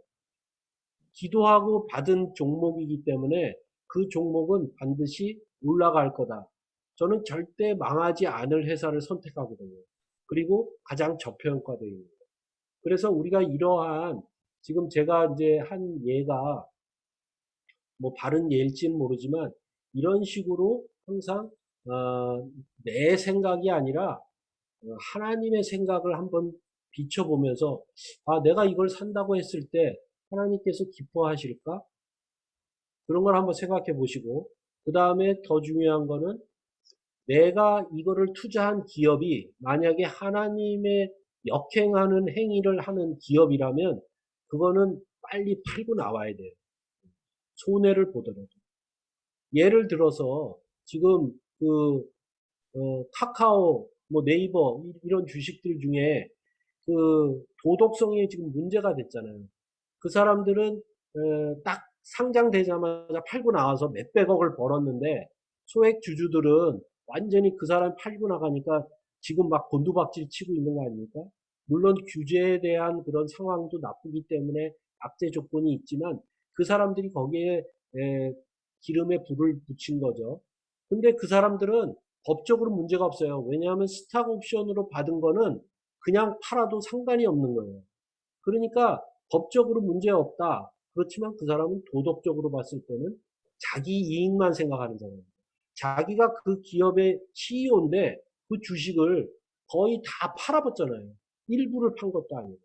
기도하고 받은 종목이기 때문에 그 종목은 반드시 올라갈 거다. 저는 절대 망하지 않을 회사를 선택하거든요. 그리고 가장 저평가되어 있는. 그래서 우리가 이러한 지금 제가 이제 한 예가 뭐 바른 예일지는 모르지만 이런 식으로 항상 내 생각이 아니라 하나님의 생각을 한번 비춰보면서 내가 이걸 산다고 했을 때 하나님께서 기뻐하실까? 그런 걸 한번 생각해 보시고 그 다음에 더 중요한 거는 내가 이거를 투자한 기업이 만약에 하나님의 역행하는 행위를 하는 기업이라면 그거는 빨리 팔고 나와야 돼요. 손해를 보더라도. 예를 들어서 지금 카카오, 뭐 네이버 이런 주식들 중에 그 도덕성이 지금 문제가 됐잖아요. 그 사람들은 딱 상장되자마자 팔고 나와서 몇백억을 벌었는데 소액 주주들은 완전히 그 사람 팔고 나가니까 지금 막 곤두박질 치고 있는 거 아닙니까? 물론 규제에 대한 그런 상황도 나쁘기 때문에 악재 조건이 있지만 그 사람들이 거기에 기름에 불을 붙인 거죠. 근데 그 사람들은 법적으로 문제가 없어요. 왜냐하면 스탁 옵션으로 받은 거는 그냥 팔아도 상관이 없는 거예요. 그러니까 법적으로 문제 없다. 그렇지만 그 사람은 도덕적으로 봤을 때는 자기 이익만 생각하는 사람입니다. 자기가 그 기업의 CEO인데 그 주식을 거의 다 팔아봤잖아요. 일부를 판 것도 아니고.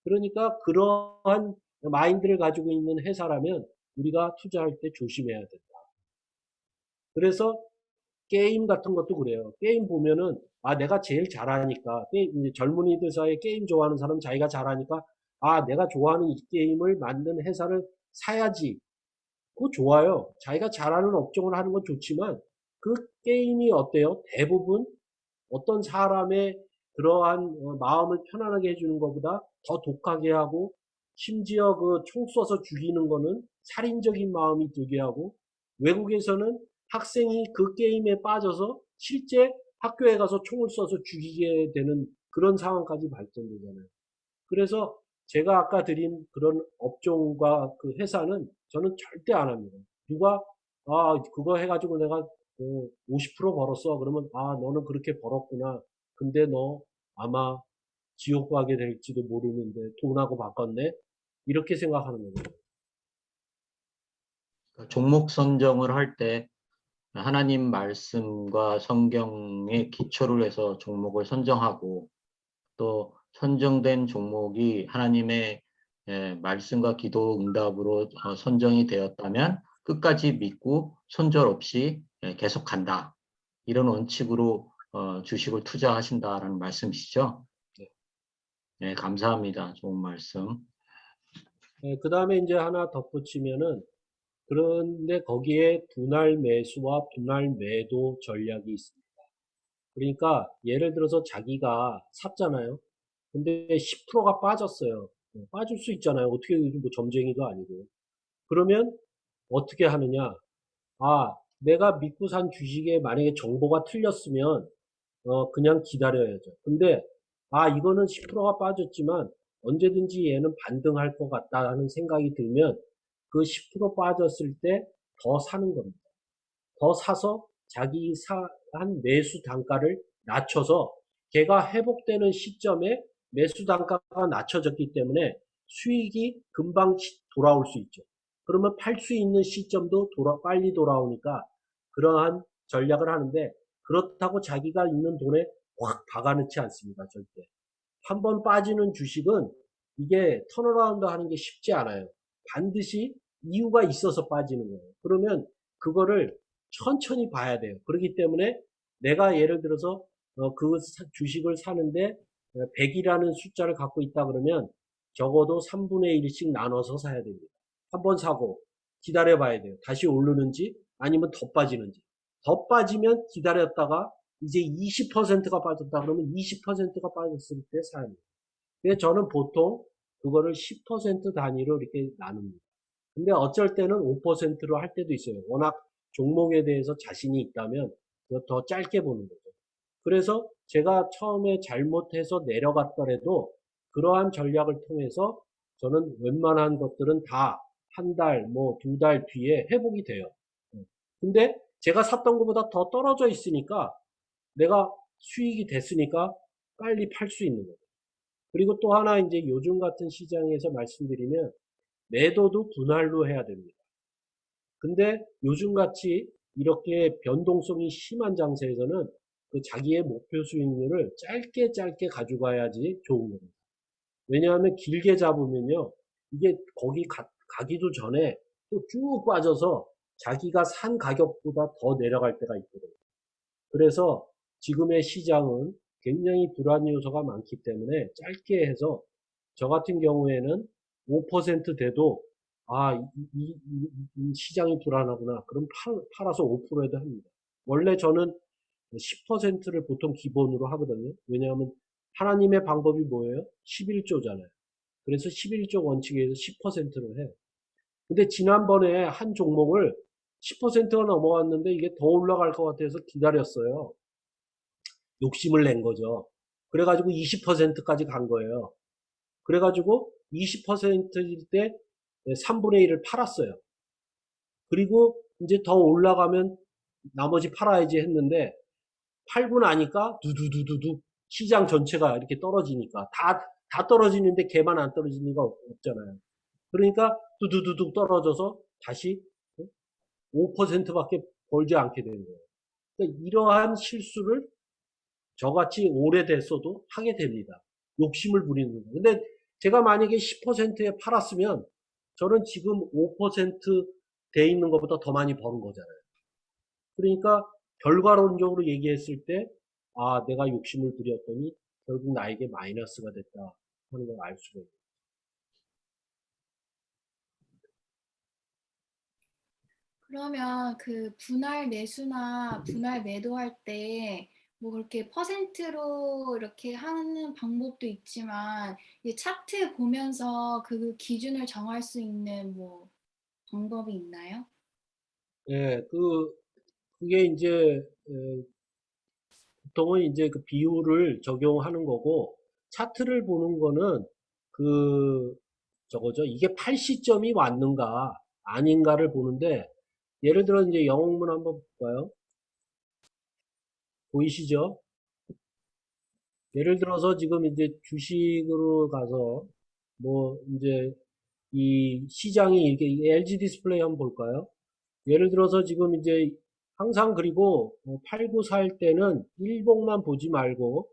그러니까 그러한 마인드를 가지고 있는 회사라면 우리가 투자할 때 조심해야 된다. 그래서 게임 같은 것도 그래요. 게임 보면은 내가 제일 잘하니까 젊은이들 사이에 게임 좋아하는 사람 자기가 잘하니까 내가 좋아하는 이 게임을 만든 회사를 사야지. 그거 좋아요. 자기가 잘하는 업종을 하는 건 좋지만 그 게임이 어때요? 대부분 어떤 사람의 그러한 마음을 편안하게 해주는 것보다 더 독하게 하고 심지어 그 총 쏴서 죽이는 거는 살인적인 마음이 들게 하고 외국에서는 학생이 그 게임에 빠져서 실제 학교에 가서 총을 쏴서 죽이게 되는 그런 상황까지 발전되잖아요. 그래서 제가 아까 드린 그런 업종과 그 회사는 저는 절대 안 합니다. 누가 그거 해가지고 내가 50% 벌었어. 그러면 너는 그렇게 벌었구나. 근데 너 아마 지옥 가게 될지도 모르는데 돈하고 바꿨네. 이렇게 생각하는 거예요. 종목 선정을 할 때 하나님 말씀과 성경에 기초를 해서 종목을 선정하고 또 선정된 종목이 하나님의 말씀과 기도 응답으로 선정이 되었다면 끝까지 믿고 손절 없이 계속 간다. 이런 원칙으로 주식을 투자하신다라는 말씀이시죠? 네, 감사합니다. 좋은 말씀. 그 다음에 이제 하나 덧붙이면은 그런데 거기에 분할 매수와 분할 매도 전략이 있습니다. 그러니까 예를 들어서 자기가 샀잖아요. 근데 10%가 빠졌어요. 빠질 수 있잖아요. 어떻게 뭐 점쟁이도 아니고. 그러면 어떻게 하느냐? 내가 믿고 산 주식에 만약에 정보가 틀렸으면 그냥 기다려야죠. 근데 이거는 10%가 빠졌지만 언제든지 얘는 반등할 것 같다는 생각이 들면 그 10% 빠졌을 때 더 사는 겁니다. 더 사서 자기 한 매수 단가를 낮춰서 걔가 회복되는 시점에 매수 단가가 낮춰졌기 때문에 수익이 금방 돌아올 수 있죠. 그러면 팔 수 있는 시점도 빨리 돌아오니까 그러한 전략을 하는데 그렇다고 자기가 있는 돈에 확 박아넣지 않습니다. 절대. 한번 빠지는 주식은 이게 턴어라운드 하는 게 쉽지 않아요. 반드시 이유가 있어서 빠지는 거예요. 그러면 그거를 천천히 봐야 돼요. 그렇기 때문에 내가 예를 들어서 그 주식을 사는데 100이라는 숫자를 갖고 있다 그러면 적어도 3분의 1씩 나눠서 사야 됩니다. 한번 사고 기다려 봐야 돼요. 다시 오르는지 아니면 더 빠지는지. 더 빠지면 기다렸다가 이제 20%가 빠졌다 그러면 20%가 빠졌을 때 사야 돼요. 그래서 저는 보통 그거를 10% 단위로 이렇게 나눕니다. 근데 어쩔 때는 5%로 할 때도 있어요. 워낙 종목에 대해서 자신이 있다면 더 짧게 보는 거죠. 그래서 제가 처음에 잘못해서 내려갔더라도 그러한 전략을 통해서 저는 웬만한 것들은 다 한 달, 뭐 두 달 뒤에 회복이 돼요. 근데 제가 샀던 것보다 더 떨어져 있으니까 내가 수익이 됐으니까 빨리 팔 수 있는 거예요. 그리고 또 하나 이제 요즘 같은 시장에서 말씀드리면 매도도 분할로 해야 됩니다. 근데 요즘같이 이렇게 변동성이 심한 장세에서는 그 자기의 목표 수익률을 짧게 짧게 가져가야지 좋은 겁니다. 왜냐하면 길게 잡으면요, 이게 거기 가기도 전에 또 쭉 빠져서 자기가 산 가격보다 더 내려갈 때가 있거든요. 그래서 지금의 시장은 굉장히 불안 요소가 많기 때문에 짧게 해서 저 같은 경우에는 5% 돼도 이 시장이 불안하구나. 그럼 팔아서 5%에도 합니다. 원래 저는 10%를 보통 기본으로 하거든요. 왜냐하면 하나님의 방법이 뭐예요? 11조잖아요. 그래서 11조 원칙에 의해서 10%를 해요. 근데 지난번에 한 종목을 10%가 넘어왔는데 이게 더 올라갈 것 같아서 기다렸어요. 욕심을 낸 거죠. 그래가지고 20%까지 간 거예요. 그래가지고 20%일 때 3분의 1을 팔았어요. 그리고 이제 더 올라가면 나머지 팔아야지 했는데 팔고 나니까 두두두두두 시장 전체가 이렇게 떨어지니까 다 떨어지는데 걔만 안 떨어지는 리가 없잖아요. 그러니까 두두두둑 떨어져서 다시 5%밖에 벌지 않게 되는 거예요. 그러니까 이러한 실수를 저같이 오래됐어도 하게 됩니다. 욕심을 부리는 거예요. 근데 제가 만약에 10%에 팔았으면 저는 지금 5%돼 있는 것보다 더 많이 버는 거잖아요. 그러니까 결과론적으로 얘기했을 때, 내가 욕심을 부렸더니 결국 나에게 마이너스가 됐다 하는 걸 알 수가 있어요. 그러면 그 분할 매수나 분할 매도할 때 뭐 그렇게 퍼센트로 이렇게 하는 방법도 있지만 이 차트 보면서 그 기준을 정할 수 있는 뭐 방법이 있나요? 예, 그게 이제, 보통은 이제 그 비율을 적용하는 거고, 차트를 보는 거는 그, 저거죠. 이게 80점이 왔는가, 아닌가를 보는데, 예를 들어 이제 영웅문 한번 볼까요? 보이시죠? 예를 들어서 지금 이제 주식으로 가서, 뭐, 이제 이 시장이 이렇게 LG 디스플레이 한번 볼까요? 예를 들어서 지금 이제 항상 그리고 팔고 살 때는 일봉만 보지 말고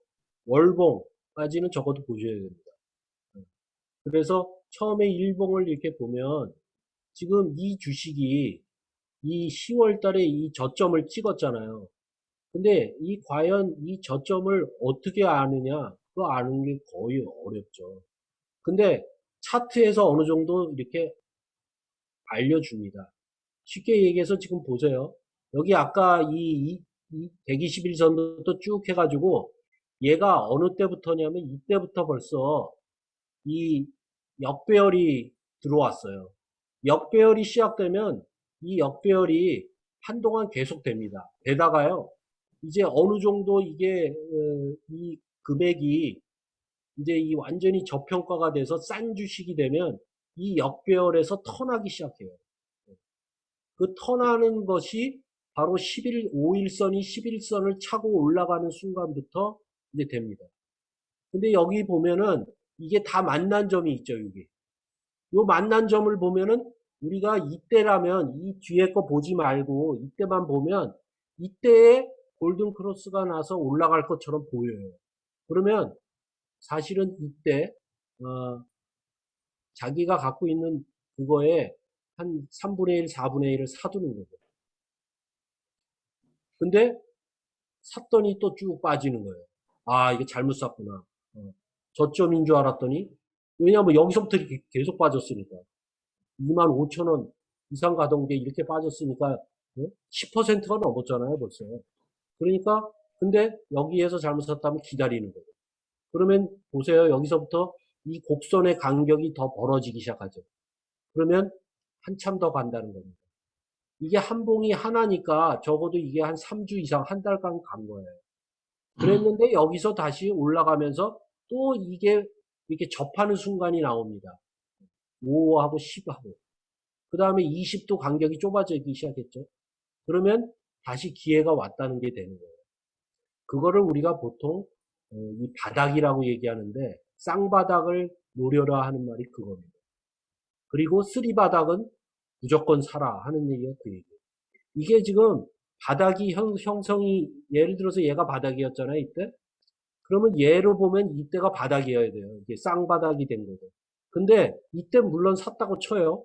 월봉까지는 적어도 보셔야 됩니다. 그래서 처음에 일봉을 이렇게 보면 지금 이 주식이 이 10월 달에 이 저점을 찍었잖아요. 근데 과연 이 저점을 어떻게 아느냐? 그거 아는 게 거의 어렵죠. 근데 차트에서 어느 정도 이렇게 알려줍니다. 쉽게 얘기해서 지금 보세요. 여기 아까 이 121선부터 쭉 해가지고 얘가 어느 때부터냐면 이때부터 벌써 이 역배열이 들어왔어요. 역배열이 시작되면 이 역배열이 한동안 계속됩니다. 게다가요, 이제 어느 정도 이게 이 금액이 이제 이 완전히 저평가가 돼서 싼 주식이 되면 이 역배열에서 턴하기 시작해요. 그 턴하는 것이 바로 5일선이 11선을 차고 올라가는 순간부터 이제 됩니다. 근데 여기 보면은 이게 다 만난 점이 있죠, 여기. 요 만난 점을 보면은 우리가 이때라면 이 뒤에 거 보지 말고 이때만 보면 이때에 골든 크로스가 나서 올라갈 것처럼 보여요. 그러면 사실은 이때 자기가 갖고 있는 그거에 한 3분의 1, 4분의 1을 사두는 거죠. 근데 샀더니 또 쭉 빠지는 거예요. 이게 잘못 샀구나. 저점인 줄 알았더니, 왜냐면 여기서부터 이렇게 계속 빠졌으니까. 25,000원 이상 가던 게 이렇게 빠졌으니까 10%가 넘었잖아요, 벌써. 그러니까, 근데 여기에서 잘못 샀다면 기다리는 거예요. 그러면 보세요. 여기서부터 이 곡선의 간격이 더 벌어지기 시작하죠. 그러면 한참 더 간다는 겁니다. 이게 한 봉이 하나니까 적어도 이게 한 3주 이상 한 달간 간 거예요. 그랬는데 여기서 다시 올라가면서 또 이게 이렇게 접하는 순간이 나옵니다. 5하고 10하고. 그 다음에 20도 간격이 좁아지기 시작했죠. 그러면 다시 기회가 왔다는 게 되는 거예요. 그거를 우리가 보통 이 바닥이라고 얘기하는데 쌍바닥을 노려라 하는 말이 그겁니다. 그리고 쓰리바닥은 무조건 사라 하는 얘기가 그 얘기예요. 이게 지금 바닥이 형성이 예를 들어서 얘가 바닥이었잖아요. 이때. 그러면 얘로 보면 이때가 바닥이어야 돼요. 이게 쌍바닥이 된 거죠. 근데 이때 물론 샀다고 쳐요.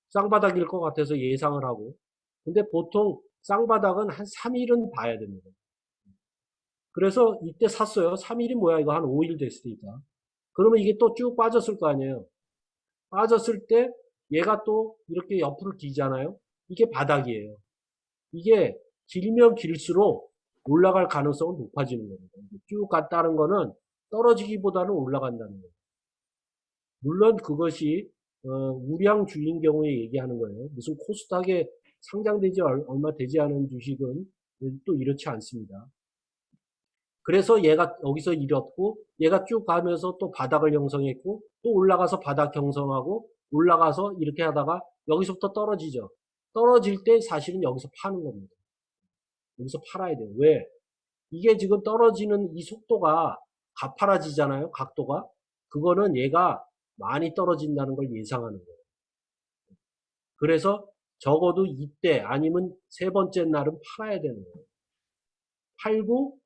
쌍바닥일 것 같아서 예상을 하고. 근데 보통 쌍바닥은 한 3일은 봐야 됩니다. 그래서 이때 샀어요. 3일이 뭐야? 이거 한 5일 됐으니까. 그러면 이게 또 쭉 빠졌을 거 아니에요. 빠졌을 때 얘가 또 이렇게 옆으로 기잖아요. 이게 바닥이에요. 이게 길면 길수록 올라갈 가능성은 높아지는 겁니다. 쭉 갔다는 거는 떨어지기보다는 올라간다는 거예요. 물론 그것이 우량주인 경우에 얘기하는 거예요. 무슨 코스닥에 상장되지 얼마 되지 않은 주식은 또 이렇지 않습니다. 그래서 얘가 여기서 잃었고 얘가 쭉 가면서 또 바닥을 형성했고 또 올라가서 바닥 형성하고 올라가서 이렇게 하다가 여기서부터 떨어지죠. 떨어질 때 사실은 여기서 파는 겁니다. 여기서 팔아야 돼요. 왜? 이게 지금 떨어지는 이 속도가 가파라지잖아요. 각도가. 그거는 얘가 많이 떨어진다는 걸 예상하는 거예요. 그래서 적어도 이때 아니면 세 번째 날은 팔아야 되는 거예요. 팔고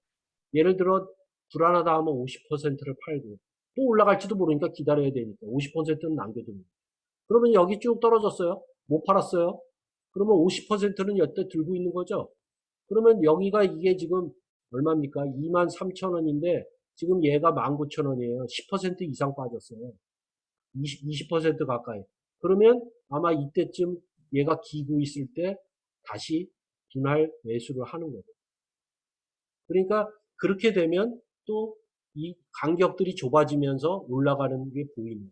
예를 들어 불안하다 하면 50%를 팔고 또 올라갈지도 모르니까 기다려야 되니까 50%는 남겨둡니다. 그러면 여기 쭉 떨어졌어요. 못 팔았어요. 그러면 50%는 여태 들고 있는 거죠. 그러면 여기가 이게 지금 얼마입니까? 23,000원인데 지금 얘가 19,000원이에요. 10% 이상 빠졌어요. 20% 가까이. 그러면 아마 이때쯤 얘가 기고 있을 때 다시 분할 매수를 하는 거죠. 그러니까 그렇게 되면 또 이 간격들이 좁아지면서 올라가는 게 보이는 거예요.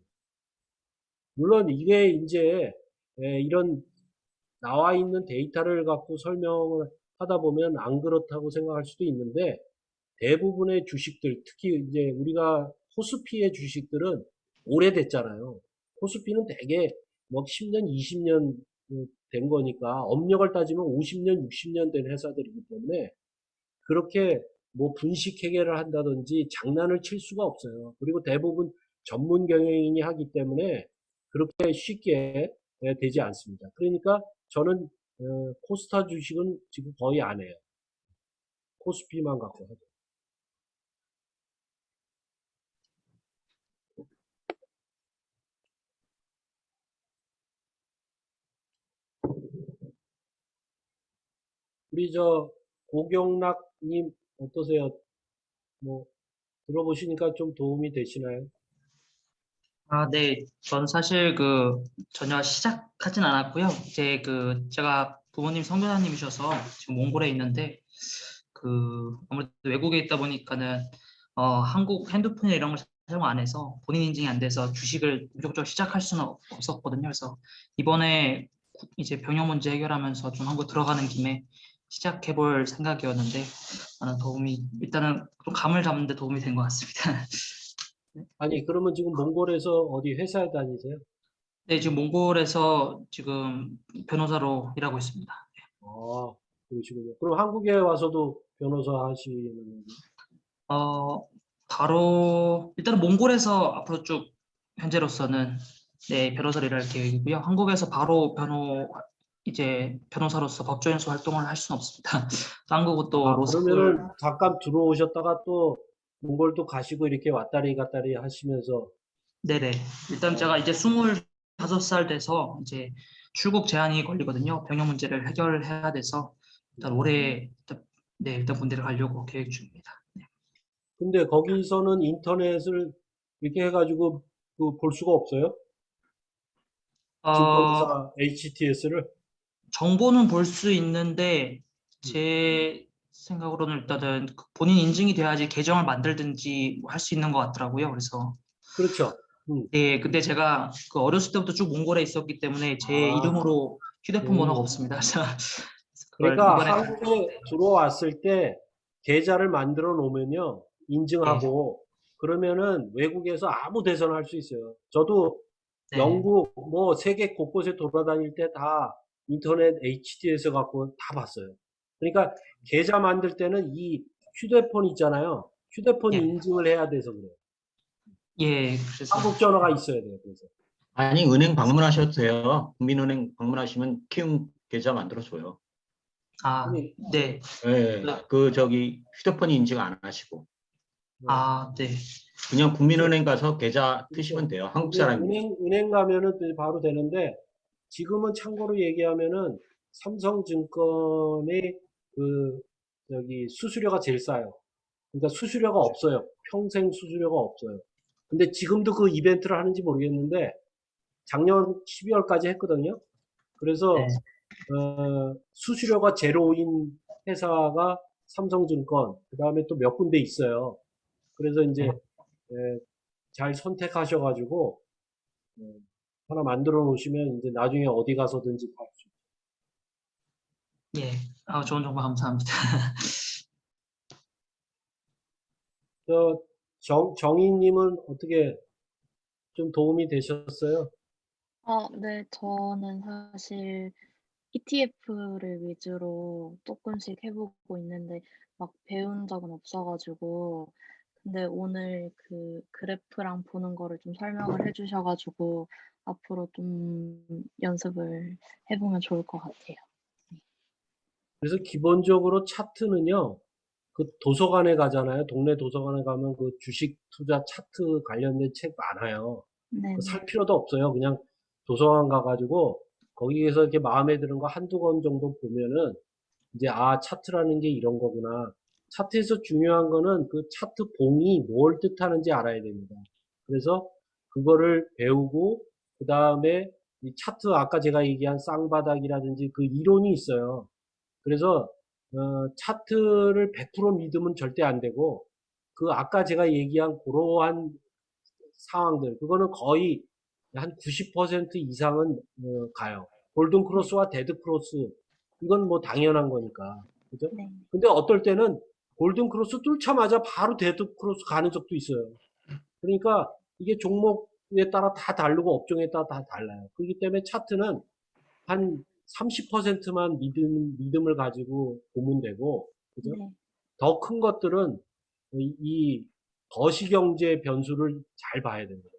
물론 이게 이제 이런 나와 있는 데이터를 갖고 설명을 하다 보면 안 그렇다고 생각할 수도 있는데 대부분의 주식들, 특히 이제 우리가 코스피의 주식들은 오래됐잖아요. 코스피는 대개 뭐 10년, 20년 된 거니까 업력을 따지면 50년, 60년 된 회사들이기 때문에 그렇게 뭐 분식 회계를 한다든지 장난을 칠 수가 없어요. 그리고 대부분 전문 경영인이 하기 때문에 그렇게 쉽게 되지 않습니다. 그러니까 저는 코스타 주식은 지금 거의 안 해요. 코스피만 갖고 하죠. 우리 저 고경락님 어떠세요? 뭐 들어보시니까 좀 도움이 되시나요? 아, 네. 전 사실 전혀 시작하진 않았고요. 이제 제가 부모님 성변아님이셔서 지금 몽골에 있는데 아무래도 외국에 있다 보니까는 한국 핸드폰이나 이런 걸 사용 안 해서 본인 인증이 안 돼서 주식을 본격적으로 시작할 수는 없었거든요. 그래서 이번에 이제 병역 문제 해결하면서 좀 한국 들어가는 김에 시작해 볼 생각이었는데 일단은 좀 감을 잡는 데 도움이 된 것 같습니다. 아니 그러면 지금 몽골에서 어디 회사에 다니세요? 네, 지금 몽골에서 지금 변호사로 일하고 있습니다. 아, 그러시군요. 그럼 한국에 와서도 변호사 하시는 건가요? 일단은 몽골에서 앞으로 쭉 현재로서는 네, 변호사로 일할 계획이고요. 한국에서 바로 변호사로서 법조인수 활동을 할 수는 없습니다. 한국은 또 로스쿨. 그러면은 잠깐 들어오셨다가 또 몽골도 가시고 이렇게 왔다리 갔다리 하시면서 네네. 일단 제가 이제 25살 돼서 이제 출국 제한이 걸리거든요. 병역 문제를 해결해야 돼서 일단 올해 일단 군대를 가려고 계획 중입니다. 네. 근데 거기서는 인터넷을 이렇게 해가지고 볼 수가 없어요? 증권사 HTS를? 정보는 볼 수 있는데 제 생각으로는 일단은 본인 인증이 돼야지 계정을 만들든지 할 수 있는 것 같더라고요. 그래서 그렇죠. 네, 근데 제가 어렸을 때부터 쭉 몽골에 있었기 때문에 제 이름으로 휴대폰 번호가 없습니다. 그래서 그걸 그러니까 이번에 한국에 들어왔을 때 계좌를 만들어 놓으면요. 인증하고 그러면은 외국에서 아무 데서나 할 수 있어요. 저도 네. 영국 뭐 세계 곳곳에 돌아다닐 때 다 인터넷 HD에서 갖고 다 봤어요. 그러니까 계좌 만들 때는 이 휴대폰 있잖아요. 휴대폰 예. 인증을 해야 돼서 그래요. 예, 그래서 한국 전화가 있어야 돼요. 그래서. 아니, 은행 방문하셔도 돼요. 국민은행 방문하시면 키움 계좌 만들어줘요. 아, 네. 예, 저기 휴대폰이 인증 안 하시고. 아, 네. 그냥 국민은행 가서 계좌 트시면 돼요. 한국 이제 사람이면. 은행 가면은 또 바로 되는데 지금은 참고로 얘기하면은 삼성증권의 그 저기 수수료가 제일 싸요. 그러니까 수수료가 없어요. 평생 수수료가 없어요. 근데 지금도 그 이벤트를 하는지 모르겠는데 작년 12월까지 했거든요. 그래서 네. 수수료가 제로인 회사가 삼성증권, 그 다음에 또 몇 군데 있어요. 그래서 이제 잘 선택하셔가지고 하나 만들어 놓으시면 이제 나중에 어디 가서든지 할 수 있어요. 예. 아, 좋은 정보 감사합니다. 정희님은 어떻게 좀 도움이 되셨어요? 네. 저는 사실 ETF를 위주로 조금씩 해보고 있는데 막 배운 적은 없어가지고 근데 오늘 그 그래프랑 보는 거를 좀 설명을 해주셔가지고 앞으로 좀 연습을 해보면 좋을 것 같아요. 그래서 기본적으로 차트는요, 그 도서관에 가잖아요. 동네 도서관에 가면 그 주식 투자 차트 관련된 책 많아요. 네네. 살 필요도 없어요. 그냥 도서관 가가지고 거기에서 이렇게 마음에 드는 거 한두 권 정도 보면은 이제 차트라는 게 이런 거구나. 차트에서 중요한 거는 그 차트 봉이 뭘 뜻하는지 알아야 됩니다. 그래서 그거를 배우고 그 다음에 이 차트 아까 제가 얘기한 쌍바닥이라든지 그 이론이 있어요. 그래서 차트를 100% 믿으면 절대 안 되고 그 아까 제가 얘기한 그러한 상황들 그거는 거의 한 90% 이상은 가요. 골든 크로스와 데드 크로스 이건 뭐 당연한 거니까 그죠? 네. 근데 어떨 때는 골든 크로스 뚫자마자 바로 데드 크로스 가는 적도 있어요. 그러니까 이게 종목에 따라 다 다르고 업종에 따라 다 달라요. 그렇기 때문에 차트는 한 30%만 믿음을 가지고 보면 되고, 그죠? 네. 더 큰 것들은 이 거시경제 변수를 잘 봐야 됩니다.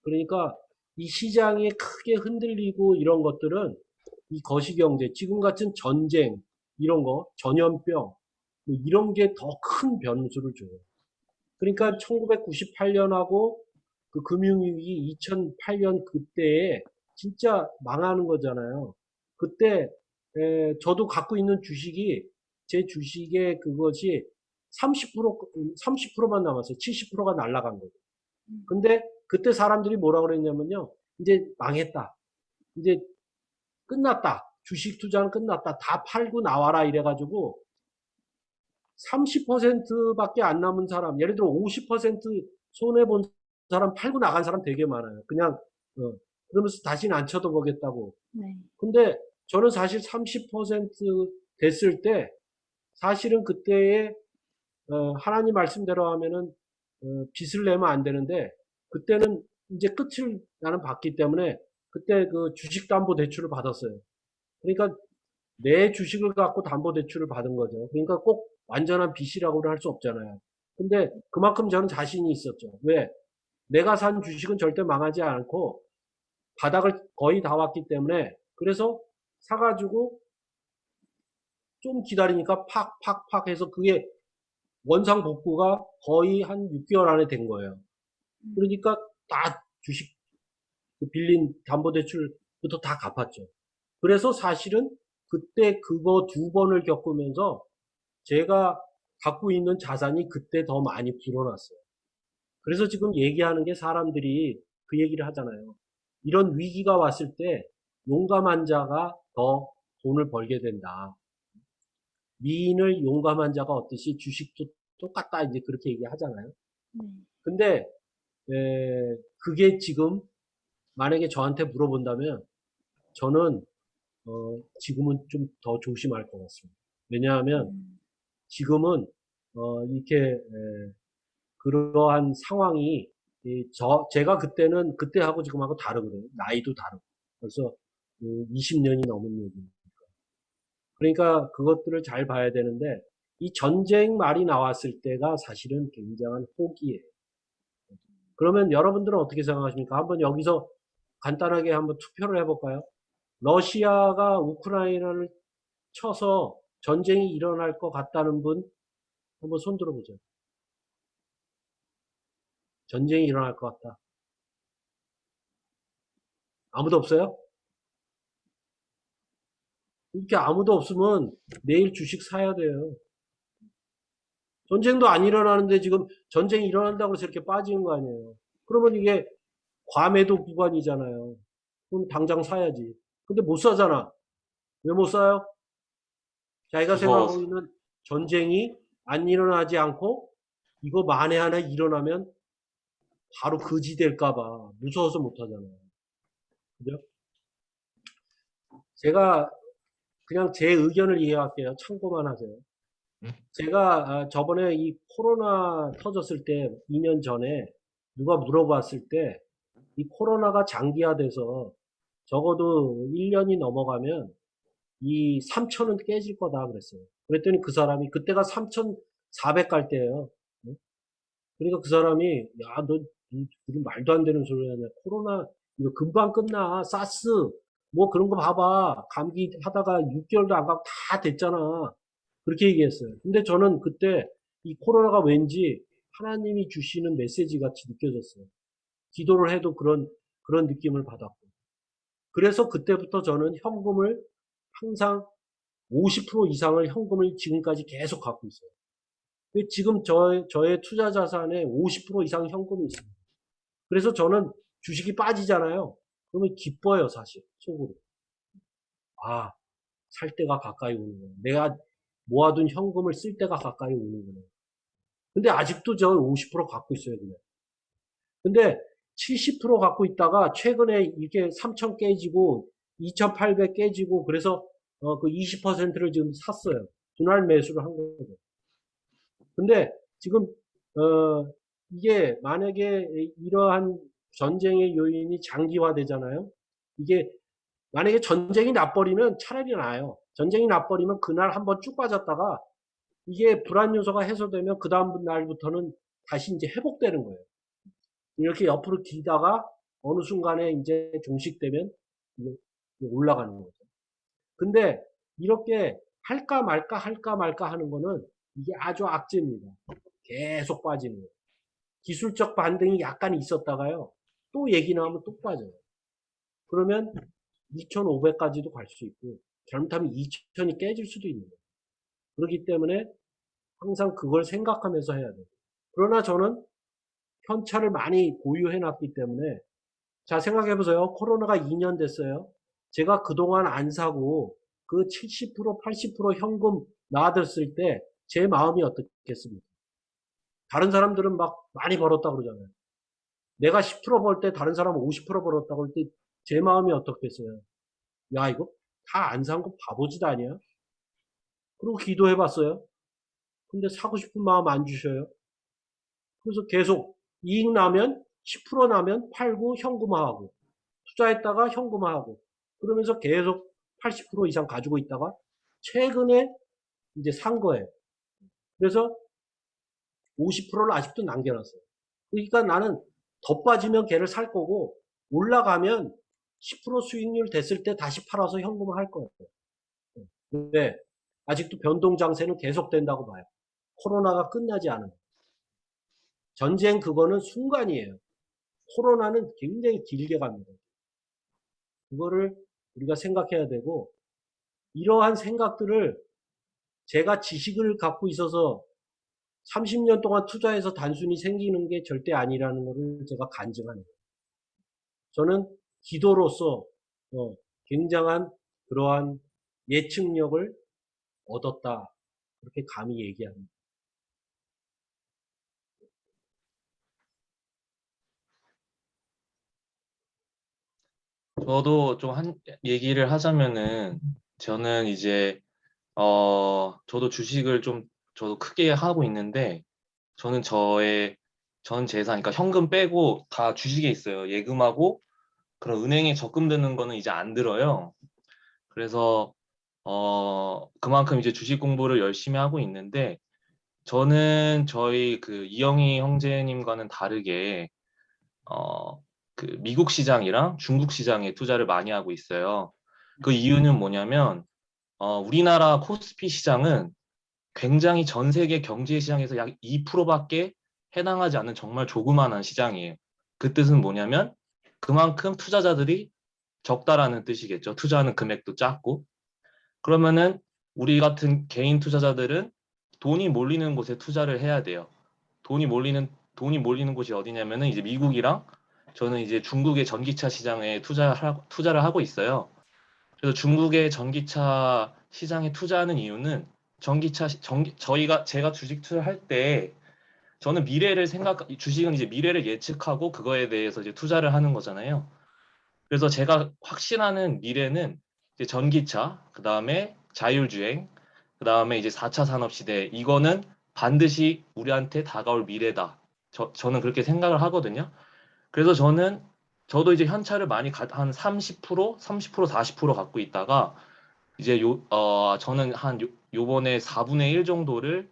그러니까 이 시장이 크게 흔들리고 이런 것들은 이 거시경제, 지금 같은 전쟁, 이런 거, 전염병, 뭐 이런 게 더 큰 변수를 줘요. 그러니까 1998년하고 그 금융위기 2008년 그때에 진짜 망하는 거잖아요. 그때 저도 갖고 있는 주식이 제 주식의 그것이 30%만 남았어요. 70%가 날아간 거죠. 근데 그때 사람들이 뭐라 그랬냐면요. 이제 망했다. 이제 끝났다. 주식 투자는 끝났다. 다 팔고 나와라 이래가지고 30%밖에 안 남은 사람, 예를 들어 50% 손해본 사람 팔고 나간 사람 되게 많아요. 그냥 그러면서 다시는 안 쳐다보겠다고. 네. 근데 저는 사실 30% 됐을 때 사실은 그때에 하나님 말씀대로 하면은 빚을 내면 안 되는데 그때는 이제 끝을 나는 봤기 때문에 그때 그 주식담보대출을 받았어요. 그러니까 내 주식을 갖고 담보대출을 받은 거죠. 그러니까 꼭 완전한 빚이라고는 할 수 없잖아요. 근데 그만큼 저는 자신이 있었죠. 왜? 내가 산 주식은 절대 망하지 않고 바닥을 거의 다 왔기 때문에 그래서 사가지고 좀 기다리니까 팍팍팍 해서 그게 원상복구가 거의 한 6개월 안에 된 거예요. 그러니까 다 주식 빌린 담보대출부터 다 갚았죠. 그래서 사실은 그때 그거 두 번을 겪으면서 제가 갖고 있는 자산이 그때 더 많이 불어났어요. 그래서 지금 얘기하는 게 사람들이 그 얘기를 하잖아요. 이런 위기가 왔을 때 용감한 자가 더 돈을 벌게 된다. 미인을 용감한 자가 얻듯이 주식도 똑같다 이제 그렇게 얘기하잖아요. 네. 근데 그게 지금 만약에 저한테 물어본다면 저는 지금은 좀 더 조심할 것 같습니다. 왜냐하면 지금은 이렇게 그러한 상황이 제가 그때는 그때하고 지금하고 다르거든요. 나이도 다르고 벌써 20년이 넘은 얘기니까. 그러니까 그것들을 잘 봐야 되는데 이 전쟁 말이 나왔을 때가 사실은 굉장한 호기예요. 그러면 여러분들은 어떻게 생각하십니까? 한번 여기서 간단하게 한번 투표를 해볼까요? 러시아가 우크라이나를 쳐서 전쟁이 일어날 것 같다는 분 한번 손 들어보죠. 전쟁이 일어날 것 같다. 아무도 없어요? 이렇게 아무도 없으면 내일 주식 사야 돼요. 전쟁도 안 일어나는데 지금 전쟁이 일어난다고 해서 이렇게 빠지는 거 아니에요. 그러면 이게 과매도 구간이잖아요. 그럼 당장 사야지. 근데 못 사잖아. 왜 못 사요? 자기가 무서워서. 생각하고 있는 전쟁이 안 일어나지 않고 이거 만에 하나 일어나면 바로 거지될까봐 무서워서 못 하잖아요. 그죠? 제가 그냥 제 의견을 이해할게요. 참고만 하세요. 제가 저번에 이 코로나 터졌을 때 2년 전에 누가 물어봤을 때 이 코로나가 장기화돼서 적어도 1년이 넘어가면 이 3천은 깨질 거다 그랬어요. 그랬더니 그 사람이 그때가 3,400 갈 때예요. 응? 그러니까 그 사람이 야, 너 우리 말도 안 되는 소리 하냐. 코로나 이거 금방 끝나. 사스 뭐 그런 거 봐봐. 감기 하다가 6개월도 안 가고 다 됐잖아. 그렇게 얘기했어요. 근데 저는 그때 이 코로나가 왠지 하나님이 주시는 메시지 같이 느껴졌어요. 기도를 해도 그런 느낌을 받았고. 그래서 그때부터 저는 현금을 항상 50% 이상을 현금을 지금까지 계속 갖고 있어요. 지금 저의 투자 자산의 50% 이상 현금이 있습니다. 그래서 저는 주식이 빠지잖아요. 그러면 기뻐요, 사실. 속으로. 아, 살 때가 가까이 오는구나. 내가 모아둔 현금을 쓸 때가 가까이 오는구나. 근데 아직도 저 50% 갖고 있어요, 그냥. 근데 70% 갖고 있다가 최근에 이게 3,000 깨지고 2,800 깨지고 그래서 그 20%를 지금 샀어요. 분할 매수를 한 거죠. 근데 지금 이게 만약에 이러한 전쟁의 요인이 장기화되잖아요. 이게 만약에 전쟁이 나버리면 차라리 나아요. 전쟁이 나버리면 그날 한번 쭉 빠졌다가 이게 불안 요소가 해소되면 그 다음 날부터는 다시 이제 회복되는 거예요. 이렇게 옆으로 기다가 어느 순간에 이제 종식되면 올라가는 거죠. 근데 이렇게 할까 말까 하는 거는 이게 아주 악재입니다. 계속 빠지는 거예요. 기술적 반등이 약간 있었다가요. 또 얘기 나오면 또 빠져요. 그러면 2,500까지도 갈 수 있고 잘못하면 2,000이 깨질 수도 있는 거예요. 그렇기 때문에 항상 그걸 생각하면서 해야 돼요. 그러나 저는 현찰을 많이 보유해 놨기 때문에 자 생각해 보세요. 코로나가 2년 됐어요. 제가 그동안 안 사고 그 70% 80% 현금 놔뒀을 때 제 마음이 어떻겠습니까? 다른 사람들은 막 많이 벌었다 그러잖아요. 내가 10% 벌 때 다른 사람은 50% 벌었다고 할 때 제 마음이 어떻겠어요? 야 이거 다 안 산 거 바보짓 아니야? 그리고 기도해 봤어요. 근데 사고 싶은 마음 안 주셔요. 그래서 계속 이익 나면 10% 나면 팔고 현금화하고 투자했다가 현금화하고 그러면서 계속 80% 이상 가지고 있다가 최근에 이제 산 거예요. 그래서 50%를 아직도 남겨놨어요. 그러니까 나는 더 빠지면 걔를 살 거고 올라가면 10% 수익률 됐을 때 다시 팔아서 현금화할 거예요. 근데 아직도 변동장세는 계속된다고 봐요. 코로나가 끝나지 않은. 전쟁 그거는 순간이에요. 코로나는 굉장히 길게 갑니다. 그거를 우리가 생각해야 되고 이러한 생각들을 제가 지식을 갖고 있어서 30년 동안 투자해서 단순히 생기는 게 절대 아니라는 것을 제가 간증하는 거예요. 저는 기도로서 굉장한 그러한 예측력을 얻었다. 그렇게 감히 얘기합니다. 저도 좀 얘기를 하자면은 저는 이제 저도 주식을 좀 저도 크게 하고 있는데 저는 저의 전 재산, 그러니까 현금 빼고 다 주식에 있어요. 예금하고 그런 은행에 적금 드는 거는 이제 안 들어요. 그래서 그만큼 이제 주식 공부를 열심히 하고 있는데 저는 저희 그 이영희 형제님과는 다르게 그 미국 시장이랑 중국 시장에 투자를 많이 하고 있어요. 그 이유는 뭐냐면 우리나라 코스피 시장은 굉장히 전 세계 경제 시장에서 약 2%밖에 해당하지 않는 정말 조그마한 시장이에요. 그 뜻은 뭐냐면 그만큼 투자자들이 적다라는 뜻이겠죠. 투자하는 금액도 작고. 그러면은 우리 같은 개인 투자자들은 돈이 몰리는 곳에 투자를 해야 돼요. 돈이 몰리는 곳이 어디냐면은 이제 미국이랑 저는 이제 중국의 전기차 시장에 투자를 하고 있어요. 그래서 중국의 전기차 시장에 투자하는 이유는 제가 주식 투자할 때 저는 주식은 이제 미래를 예측하고 그거에 대해서 이제 투자를 하는 거잖아요. 그래서 제가 확신하는 미래는 이제 전기차, 그 다음에 자율주행, 그 다음에 이제 4차 산업시대, 이거는 반드시 우리한테 다가올 미래다. 저는 그렇게 생각을 하거든요. 그래서 저도 이제 현찰을 한 30%, 40% 갖고 있다가 이제 저는 요번에 4분의 1 정도를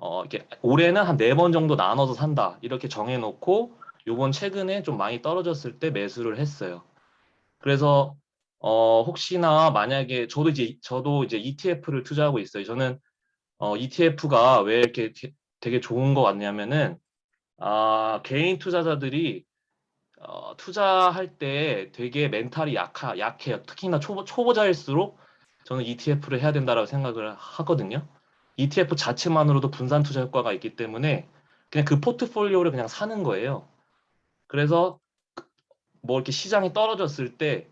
이렇게 올해는 한 4번 정도 나눠서 산다. 이렇게 정해놓고 요번 최근에 좀 많이 떨어졌을 때 매수를 했어요. 그래서 혹시나 만약에 저도 이제 ETF를 투자하고 있어요. 저는 ETF가 왜 이렇게 되게 좋은 것 같냐면은 개인 투자자들이 투자할 때 되게 멘탈이 약해요. 특히나 초보자일수록 저는 ETF를 해야 된다라고 생각을 하거든요. ETF 자체만으로도 분산 투자 효과가 있기 때문에 그냥 그 포트폴리오를 그냥 사는 거예요. 그래서 뭐 이렇게 시장이 떨어졌을 때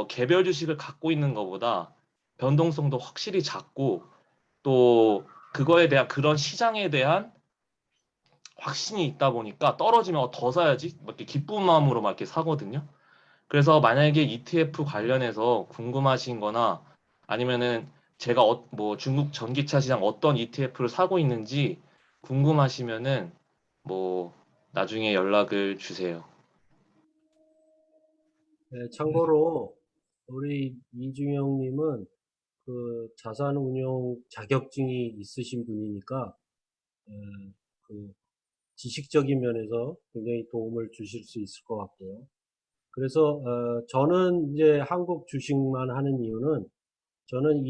개별 주식을 갖고 있는 것보다 변동성도 확실히 작고 또 그거에 대한 그런 시장에 대한 확신이 있다 보니까 떨어지면 더 사야지 막 이렇게 기쁜 마음으로 막 이렇게 사거든요. 그래서 만약에 ETF 관련해서 궁금하신 거나 아니면은 제가 뭐 중국 전기차 시장 어떤 ETF를 사고 있는지 궁금하시면은 뭐 나중에 연락을 주세요. 네, 참고로 우리 이중영님은 그 자산운용 자격증이 있으신 분이니까 에, 그 지식적인 면에서 굉장히 도움을 주실 수 있을 것 같고요. 그래서 저는 이제 한국 주식만 하는 이유는 저는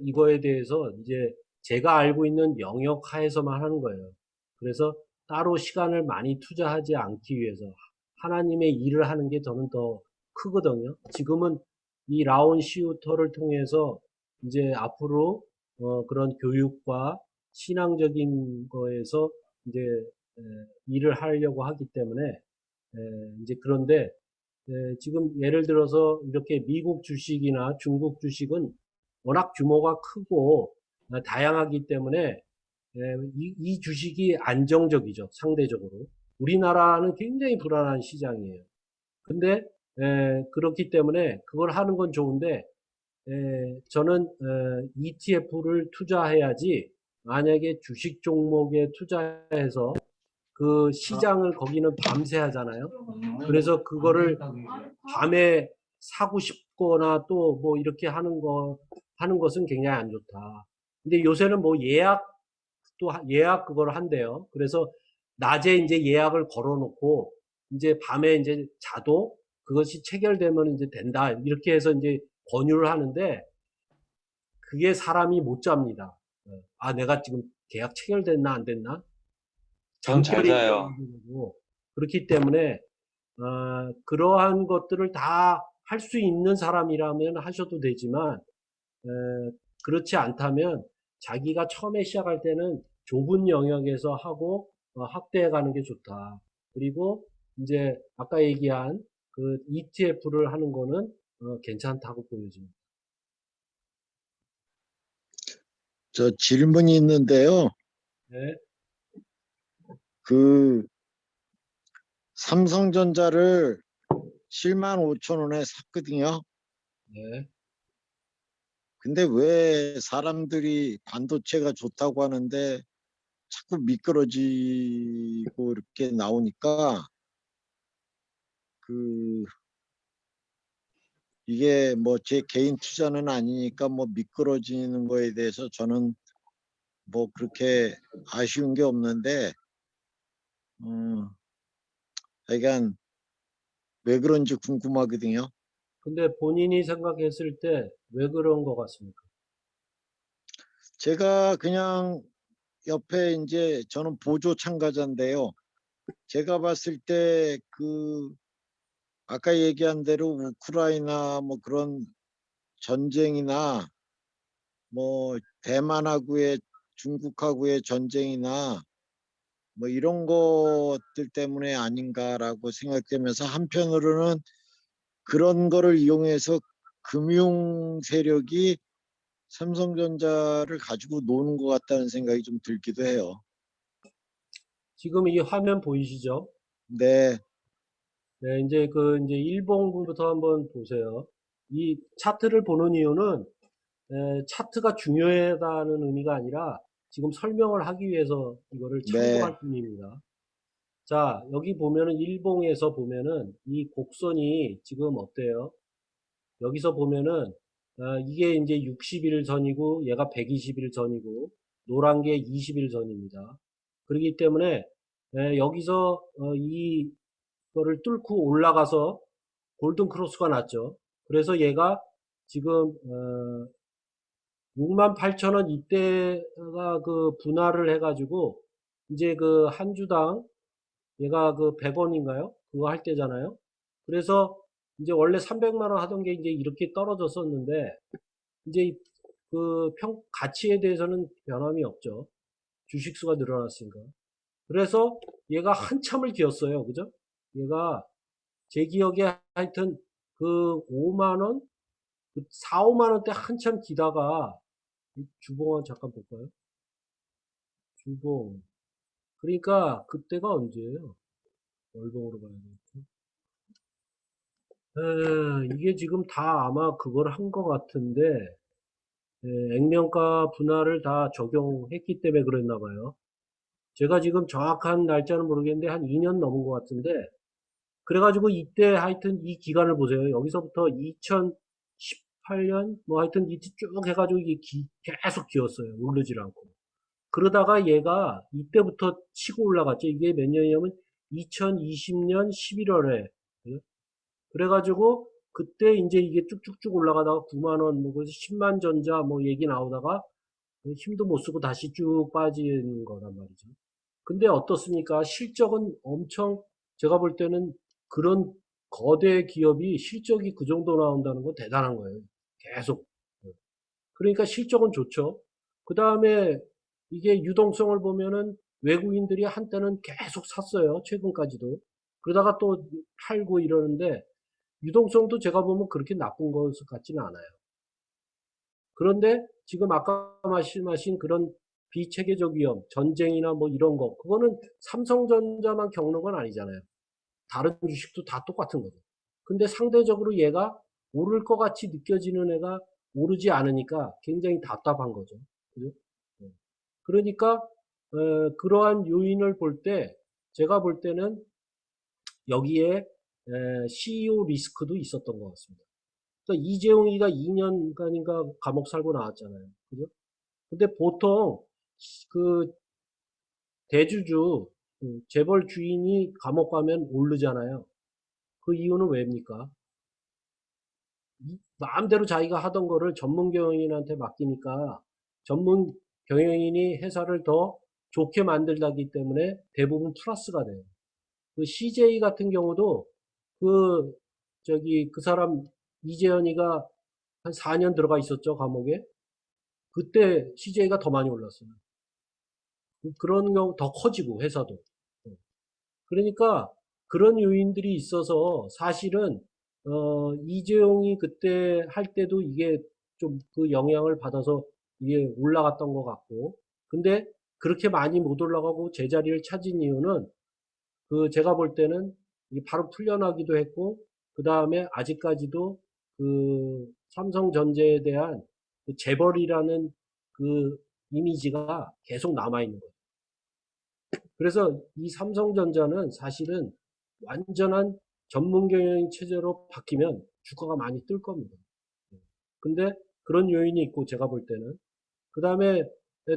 이거에 대해서 이제 제가 알고 있는 영역 하에서만 하는 거예요. 그래서 따로 시간을 많이 투자하지 않기 위해서 하나님의 일을 하는 게 저는 더 크거든요. 지금은 이 라온 시우터를 통해서 이제 앞으로 그런 교육과 신앙적인 거에서 이제 일을 하려고 하기 때문에 이제 그런데 지금 예를 들어서 이렇게 미국 주식이나 중국 주식은 워낙 규모가 크고 다양하기 때문에 이 주식이 안정적이죠. 상대적으로. 우리나라는 굉장히 불안한 시장이에요. 근데 그렇기 때문에 그걸 하는 건 좋은데 저는 ETF를 투자해야지 만약에 주식 종목에 투자해서 그 시장을 거기는 밤새 하잖아요. 그래서 그거를 밤에 사고 싶거나 또 뭐 이렇게 하는 것은 굉장히 안 좋다. 근데 요새는 뭐 예약 그걸 한대요. 그래서 낮에 이제 예약을 걸어놓고 이제 밤에 이제 자도 그것이 체결되면 이제 된다. 이렇게 해서 이제 권유를 하는데 그게 사람이 못 잡니다. 내가 지금 계약 체결됐나 안 됐나? 전 잘 잠결이 자요. 되고 그렇기 때문에 그러한 것들을 다 할 수 있는 사람이라면 하셔도 되지만 에, 그렇지 않다면 자기가 처음에 시작할 때는 좁은 영역에서 하고 확대해 가는 게 좋다. 그리고 이제 아까 얘기한 그 ETF를 하는 거는 괜찮다고 보여집니다. 저 질문이 있는데요. 네, 그 삼성전자를 7만 5천 원에 샀거든요. 네, 근데 왜 사람들이 반도체가 좋다고 하는데 자꾸 미끄러지고 이렇게 나오니까 그 이게 뭐 제 개인 투자는 아니니까 뭐 미끄러지는 거에 대해서 저는 뭐 그렇게 아쉬운 게 없는데 하여간 왜 그런지 궁금하거든요. 근데 본인이 생각했을 때 왜 그런 것 같습니까? 제가 그냥 옆에 이제 저는 보조 참가자인데요. 제가 봤을 때 그 아까 얘기한 대로 우크라이나 뭐 그런 전쟁이나 뭐 대만하고의 중국하고의 전쟁이나 뭐 이런 것들 때문에 아닌가라고 생각되면서 한편으로는 그런 거를 이용해서 금융 세력이 삼성전자를 가지고 노는 것 같다는 생각이 좀 들기도 해요. 지금 이 화면 보이시죠? 네, 네, 이제 일봉부터 한번 보세요. 이 차트를 보는 이유는 차트가 중요하다는 의미가 아니라 지금 설명을 하기 위해서 이거를 네, 참고할 뿐입니다. 자, 여기 보면은 일봉에서 보면은 이 곡선이 지금 어때요? 여기서 보면은 이게 이제 60일 전이고 얘가 120일 전이고 노란 게 20일 전입니다. 그렇기 때문에 여기서 이거를 뚫고 올라가서 골든 크로스가 났죠. 그래서 얘가 지금 68,000원 이때가 그 분할을 해가지고 이제 그 한 주당 얘가 그 100원인가요? 그거 할 때잖아요. 그래서 이제 원래 300만 원 하던 게 이제 이렇게 떨어졌었는데 이제 그 가치에 대해서는 변함이 없죠. 주식수가 늘어났으니까. 그래서 얘가 한참을 기었어요. 그죠? 얘가 제 기억에 하여튼 그 5만 원, 그 4, 5만 원대 한참 기다가 주봉 잠깐 볼까요? 주봉. 그러니까 그때가 언제예요? 월봉으로 봐야 되겠죠. 이게 지금 다 아마 그걸 한 것 같은데 액면가 분할을 다 적용했기 때문에 그랬나 봐요. 제가 지금 정확한 날짜는 모르겠는데 한 2년 넘은 것 같은데 그래가지고 이때 하여튼 이 기간을 보세요. 여기서부터 2018년 뭐 하여튼 이때 쭉 해가지고 이게 계속 기었어요. 오르질 않고. 그러다가 얘가 이때부터 치고 올라갔죠. 이게 몇 년이냐면 2020년 11월에. 그래가지고 그때 이제 이게 쭉쭉쭉 올라가다가 9만 원, 뭐 그래서 10만 전자 뭐 얘기 나오다가 힘도 못 쓰고 다시 쭉 빠지는 거란 말이죠. 근데 어떻습니까? 실적은 엄청 제가 볼 때는 그런 거대 기업이 실적이 그 정도 나온다는 건 대단한 거예요. 계속. 그러니까 실적은 좋죠. 그 다음에 이게 유동성을 보면은 외국인들이 한때는 계속 샀어요. 최근까지도. 그러다가 또 팔고 이러는데 유동성도 제가 보면 그렇게 나쁜 것 같지는 않아요. 그런데 지금 아까 말씀하신 그런 비체계적 위험, 전쟁이나 뭐 이런 거, 그거는 삼성전자만 겪는 건 아니잖아요. 다른 주식도 다 똑같은 거죠. 근데 상대적으로 얘가 오를 것 같이 느껴지는 애가 오르지 않으니까 굉장히 답답한 거죠. 그죠? 네. 그러니까 그러한 요인을 볼 때 제가 볼 때는 여기에 CEO 리스크도 있었던 것 같습니다. 그러니까 이재용이가 2년간인가 감옥 살고 나왔잖아요. 그죠? 근데 보통 그 대주주 재벌 주인이 감옥 가면 오르잖아요. 그 이유는 왜입니까? 마음대로 자기가 하던 거를 전문 경영인한테 맡기니까 전문 경영인이 회사를 더 좋게 만들다기 때문에 대부분 플러스가 돼요. 그 CJ 같은 경우도 그 그 사람 이재현이가 한 4년 들어가 있었죠, 감옥에. 그때 CJ가 더 많이 올랐어요. 그런 경우 더 커지고 회사도. 그러니까 그런 요인들이 있어서 사실은 이재용이 그때 할 때도 이게 좀 그 영향을 받아서 이게 올라갔던 것 같고 근데 그렇게 많이 못 올라가고 제자리를 찾은 이유는 그 제가 볼 때는 이게 바로 풀려나기도 했고 그 다음에 아직까지도 그 삼성전자에 대한 그 재벌이라는 그 이미지가 계속 남아있는 거예요. 그래서 이 삼성전자는 사실은 완전한 전문 경영 체제로 바뀌면 주가가 많이 뜰 겁니다. 근데 그런 요인이 있고 제가 볼 때는 그 다음에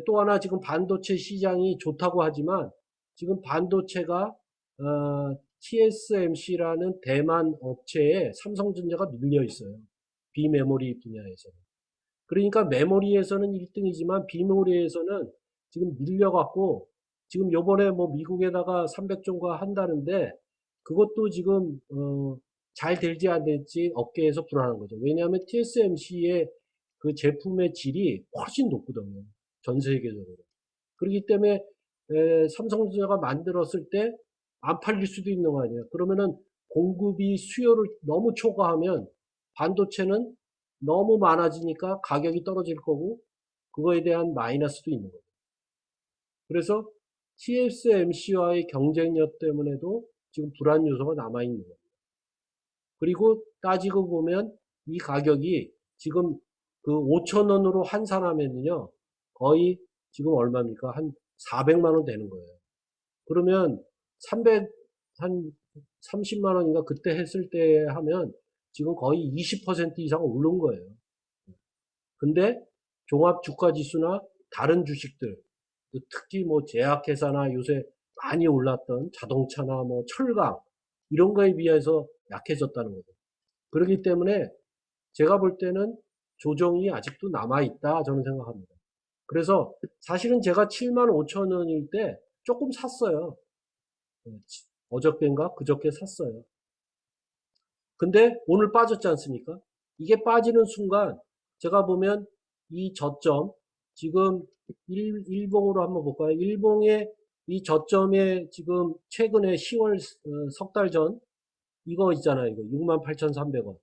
또 하나 지금 반도체 시장이 좋다고 하지만 지금 반도체가 TSMC라는 대만 업체에 삼성전자가 밀려 있어요. 비메모리 분야에서. 그러니까 메모리에서는 1등이지만 비메모리에서는 지금 밀려갖고 지금 요번에 뭐 미국에다가 300조가 한다는데 그것도 지금 잘 될지 안 될지 업계에서 불안한 거죠. 왜냐하면 TSMC의 그 제품의 질이 훨씬 높거든요. 전 세계적으로. 그렇기 때문에 삼성전자가 만들었을 때 안 팔릴 수도 있는 거 아니에요. 그러면은 공급이 수요를 너무 초과하면 반도체는 너무 많아지니까 가격이 떨어질 거고 그거에 대한 마이너스도 있는 거예요. 그래서 TSMC와의 경쟁력 때문에도 지금 불안 요소가 남아있는 거예요. 그리고 따지고 보면 이 가격이 지금 그 5,000원으로 환산하면요 거의 지금 얼마입니까? 한 400만 원 되는 거예요. 그러면 한 30만 원인가 그때 했을 때 하면 지금 거의 20% 이상 오른 거예요. 근데 종합 주가 지수나 다른 주식들, 특히 뭐 제약회사나 요새 많이 올랐던 자동차나 뭐 철강 이런 거에 비해서 약해졌다는 거죠. 그렇기 때문에 제가 볼 때는 조정이 아직도 남아있다 저는 생각합니다. 그래서 사실은 제가 7만 5천 원일 때 조금 샀어요. 어저께인가 그저께 샀어요. 근데 오늘 빠졌지 않습니까? 이게 빠지는 순간 제가 보면 이 저점 지금 일봉으로 한번 볼까요? 일봉의 이 저점에 지금 최근에 10월 석 달 전 이거 있잖아요. 이거 68,300원.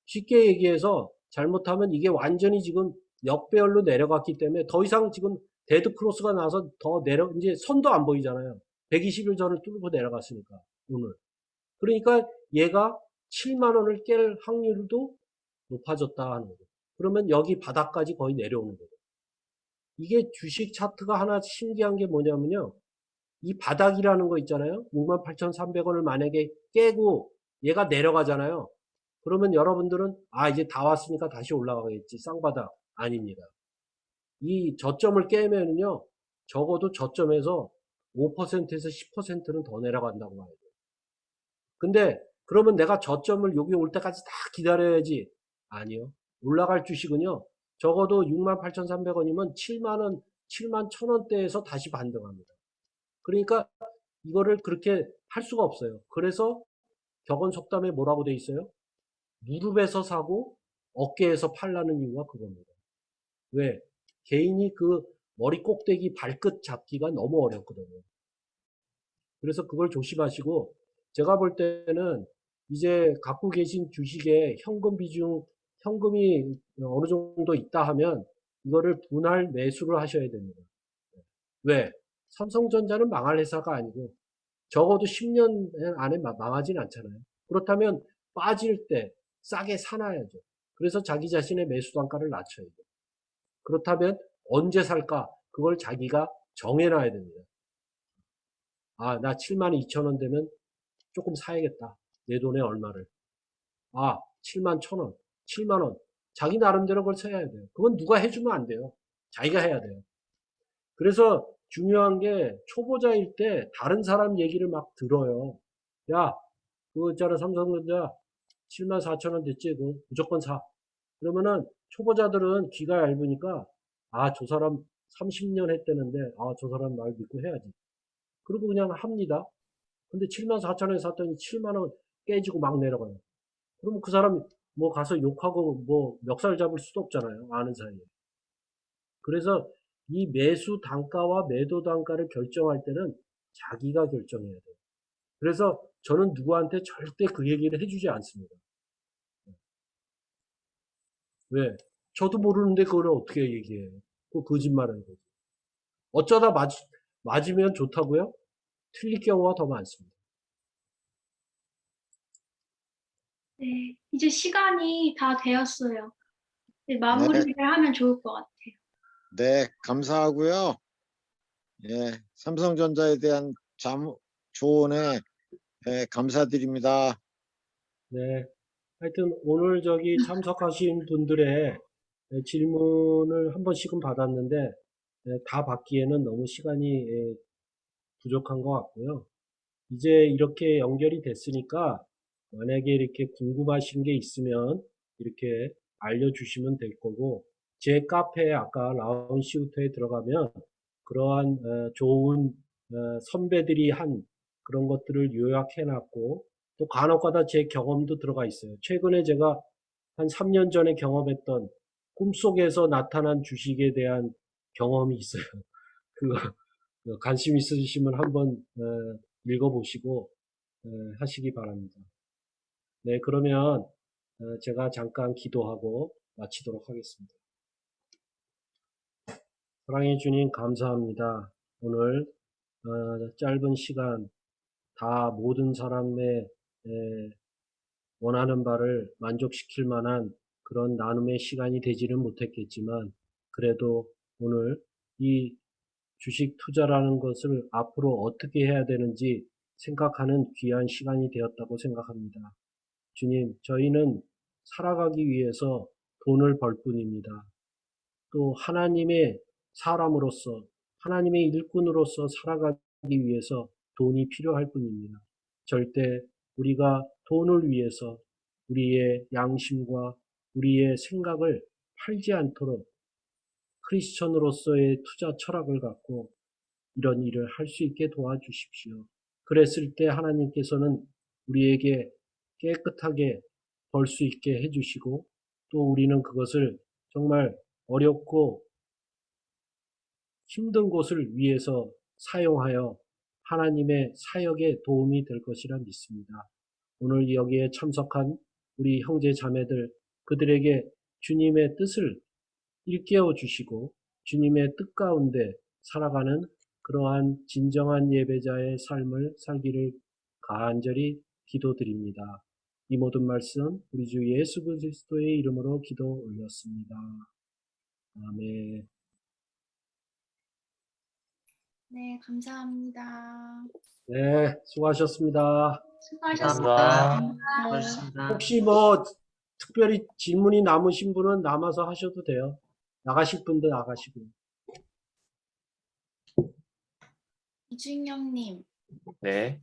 쉽게 얘기해서 잘못하면 이게 완전히 지금 역배열로 내려갔기 때문에 더 이상 지금 데드 크로스가 나서 더 이제 선도 안 보이잖아요. 120일 전을 뚫고 내려갔으니까 오늘. 그러니까 얘가 7만 원을 깰 확률도 높아졌다 하는 거죠. 그러면 여기 바닥까지 거의 내려오는 거죠. 이게 주식 차트가 하나 신기한 게 뭐냐면요. 이 바닥이라는 거 있잖아요. 68,300원을 만약에 깨고 얘가 내려가잖아요. 그러면 여러분들은 이제 다 왔으니까 다시 올라가겠지. 쌍바닥. 아닙니다. 이 저점을 깨면은요. 적어도 저점에서 5%에서 10%는 더 내려간다고 봐야 돼요. 근데 그러면 내가 저점을 여기 올 때까지 다 기다려야지. 아니요. 올라갈 주식은요. 적어도 68,300원이면 7만원, 7만 1,000원대에서 다시 반등합니다. 그러니까 이거를 그렇게 할 수가 없어요. 그래서 격언 속담에 뭐라고 돼 있어요? 무릎에서 사고 어깨에서 팔라는 이유가 그겁니다. 왜? 개인이 그 머리 꼭대기 발끝 잡기가 너무 어렵거든요. 그래서 그걸 조심하시고 제가 볼 때는 이제 갖고 계신 주식에 현금 비중, 현금이 어느 정도 있다 하면 이거를 분할 매수를 하셔야 됩니다. 왜? 삼성전자는 망할 회사가 아니고 적어도 10년 안에 망하진 않잖아요. 그렇다면 빠질 때 싸게 사놔야죠. 그래서 자기 자신의 매수 단가를 낮춰야 돼요. 그렇다면 언제 살까? 그걸 자기가 정해놔야 됩니다. 나 7만 2천 원 되면 조금 사야겠다. 내 돈에 얼마를. 7만 1,000원, 7만 원. 자기 나름대로 그걸 써야 돼요. 그건 누가 해주면 안 돼요. 자기가 해야 돼요. 그래서 중요한 게 초보자일 때 다른 사람 얘기를 막 들어요. 야, 그거 있잖아, 삼성전자 7만 4천 원 됐지? 그거 무조건 사. 그러면은 초보자들은 귀가 얇으니까 저 사람 30년 했다는데 저 사람 말 믿고 해야지. 그리고 그냥 합니다. 근데 7만 4천 원에 샀더니 7만 원 깨지고 막 내려가요. 그러면 그 사람 뭐 가서 욕하고 뭐 멱살 잡을 수도 없잖아요. 아는 사이에. 그래서 이 매수 단가와 매도 단가를 결정할 때는 자기가 결정해야 돼요. 그래서 저는 누구한테 절대 그 얘기를 해주지 않습니다. 왜? 저도 모르는데 그걸 어떻게 얘기해요? 그 거짓말하는 거지. 어쩌다 맞으면 좋다고요? 틀릴 경우가 더 많습니다. 네, 이제 시간이 다 되었어요. 마무리를 하면 좋을 것 같아요. 네, 감사하고요. 예, 삼성전자에 대한 조언에 감사드립니다. 네. 하여튼 오늘 저기 참석하신 분들의 질문을 한 번씩은 받았는데 다 받기에는 너무 시간이 부족한 것 같고요. 이제 이렇게 연결이 됐으니까 만약에 이렇게 궁금하신 게 있으면 이렇게 알려주시면 될 거고 제 카페에 아까 라운시우터에 들어가면 그러한 좋은 선배들이 한 그런 것들을 요약해 놨고 또 간혹가다 제 경험도 들어가 있어요. 최근에 제가 한 3년 전에 경험했던 꿈속에서 나타난 주식에 대한 경험이 있어요. 그거 관심 있으시면 한번 읽어보시고 하시기 바랍니다. 네, 그러면 제가 잠깐 기도하고 마치도록 하겠습니다. 사랑해 주님 감사합니다. 오늘 짧은 시간 다 모든 사람의 원하는 바를 만족시킬 만한 그런 나눔의 시간이 되지는 못했겠지만 그래도 오늘 이 주식 투자라는 것을 앞으로 어떻게 해야 되는지 생각하는 귀한 시간이 되었다고 생각합니다. 주님, 저희는 살아가기 위해서 돈을 벌 뿐입니다. 또 하나님의 사람으로서, 하나님의 일꾼으로서 살아가기 위해서 돈이 필요할 뿐입니다. 절대 우리가 돈을 위해서 우리의 양심과 우리의 생각을 팔지 않도록 크리스천으로서의 투자 철학을 갖고 이런 일을 할 수 있게 도와주십시오. 그랬을 때 하나님께서는 우리에게 깨끗하게 벌 수 있게 해주시고 또 우리는 그것을 정말 어렵고 힘든 곳을 위해서 사용하여 하나님의 사역에 도움이 될 것이라 믿습니다. 오늘 여기에 참석한 우리 형제 자매들 그들에게 주님의 뜻을 일깨워 주시고 주님의 뜻 가운데 살아가는 그러한 진정한 예배자의 삶을 살기를 간절히 기도드립니다. 이 모든 말씀 우리 주 예수 그리스도의 이름으로 기도 올렸습니다. 아멘. 네, 감사합니다. 네, 수고하셨습니다. 수고하셨습니다. 감사합니다. 수고하셨습니다. 혹시 뭐 특별히 질문이 남으신 분은 남아서 하셔도 돼요. 나가실 분들 나가시고. 이준영님, 네,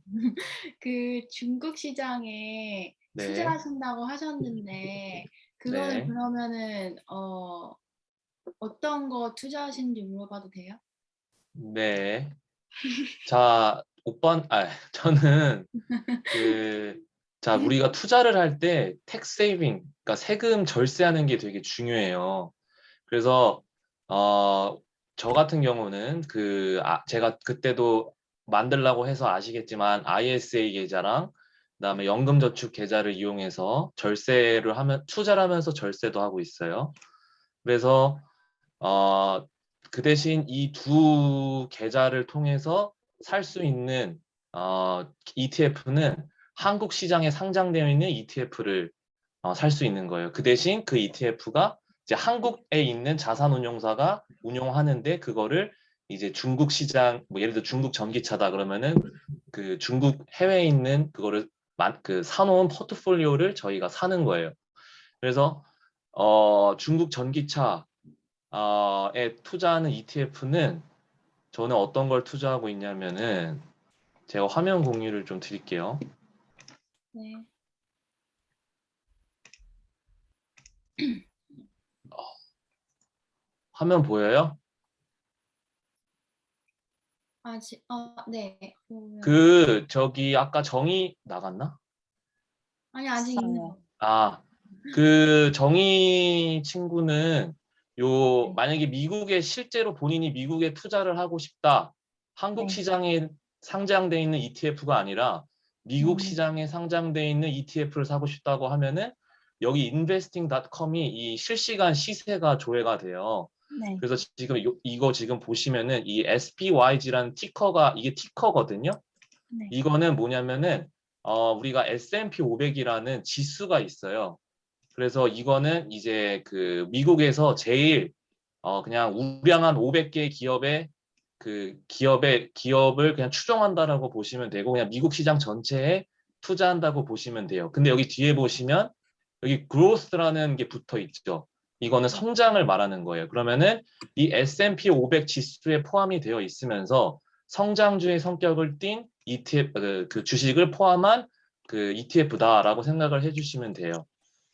그 중국 시장에 네, 투자하신다고 하셨는데 그거는 네. 그러면은 어떤 거 투자하시는지 물어봐도 돼요? 네. 자, 저는 자, 우리가 투자를 할 때 텍스 세이빙, 그러니까 세금 절세하는 게 되게 중요해요. 그래서 저 같은 경우는 제가 그때도 만들라고 해서 아시겠지만 ISA 계좌랑 그다음에 연금저축 계좌를 이용해서 투자를 하면서 절세도 하고 있어요. 그래서 그 대신 이 두 계좌를 통해서 살 수 있는 ETF는 한국 시장에 상장되어 있는 ETF를 살 수 있는 거예요. 그 대신 그 ETF가 이제 한국에 있는 자산운용사가 운용하는데 그거를 이제 중국 시장, 뭐 예를 들어 중국 전기차다 그러면은 그 중국 해외에 있는 그거를 사놓은 포트폴리오를 저희가 사는 거예요. 그래서 중국 전기차에 투자하는 ETF는 저는 어떤 걸 투자하고 있냐면은 제가 화면 공유를 좀 드릴게요. 네. 화면 보여요? 네. 그러면 저기 아까 정의 나갔나? 아니 아직 있는 있어요. 거. 정의 친구는 만약에 미국에 실제로 본인이 미국에 투자를 하고 싶다. 한국 네. 시장에 상장돼 있는 ETF가 아니라 미국 시장에 상장돼 있는 ETF를 사고 싶다고 하면은 여기 investing.com이 이 실시간 시세가 조회가 돼요. 네. 그래서 지금 이거 지금 보시면은 이 SPYG라는 이게 티커거든요. 네. 이거는 뭐냐면은 우리가 S&P 500이라는 지수가 있어요. 그래서 이거는 이제 그 미국에서 제일 그냥 우량한 500개 기업의 기업을 그냥 추종한다라고 보시면 되고 그냥 미국 시장 전체에 투자한다고 보시면 돼요. 근데 여기 뒤에 보시면 여기 growth라는 게 붙어 있죠. 이거는 성장을 말하는 거예요. 그러면은 이 S&P 500 지수에 포함이 되어 있으면서 성장주의 성격을 띤 ETF 그 주식을 포함한 그 ETF다라고 생각을 해주시면 돼요.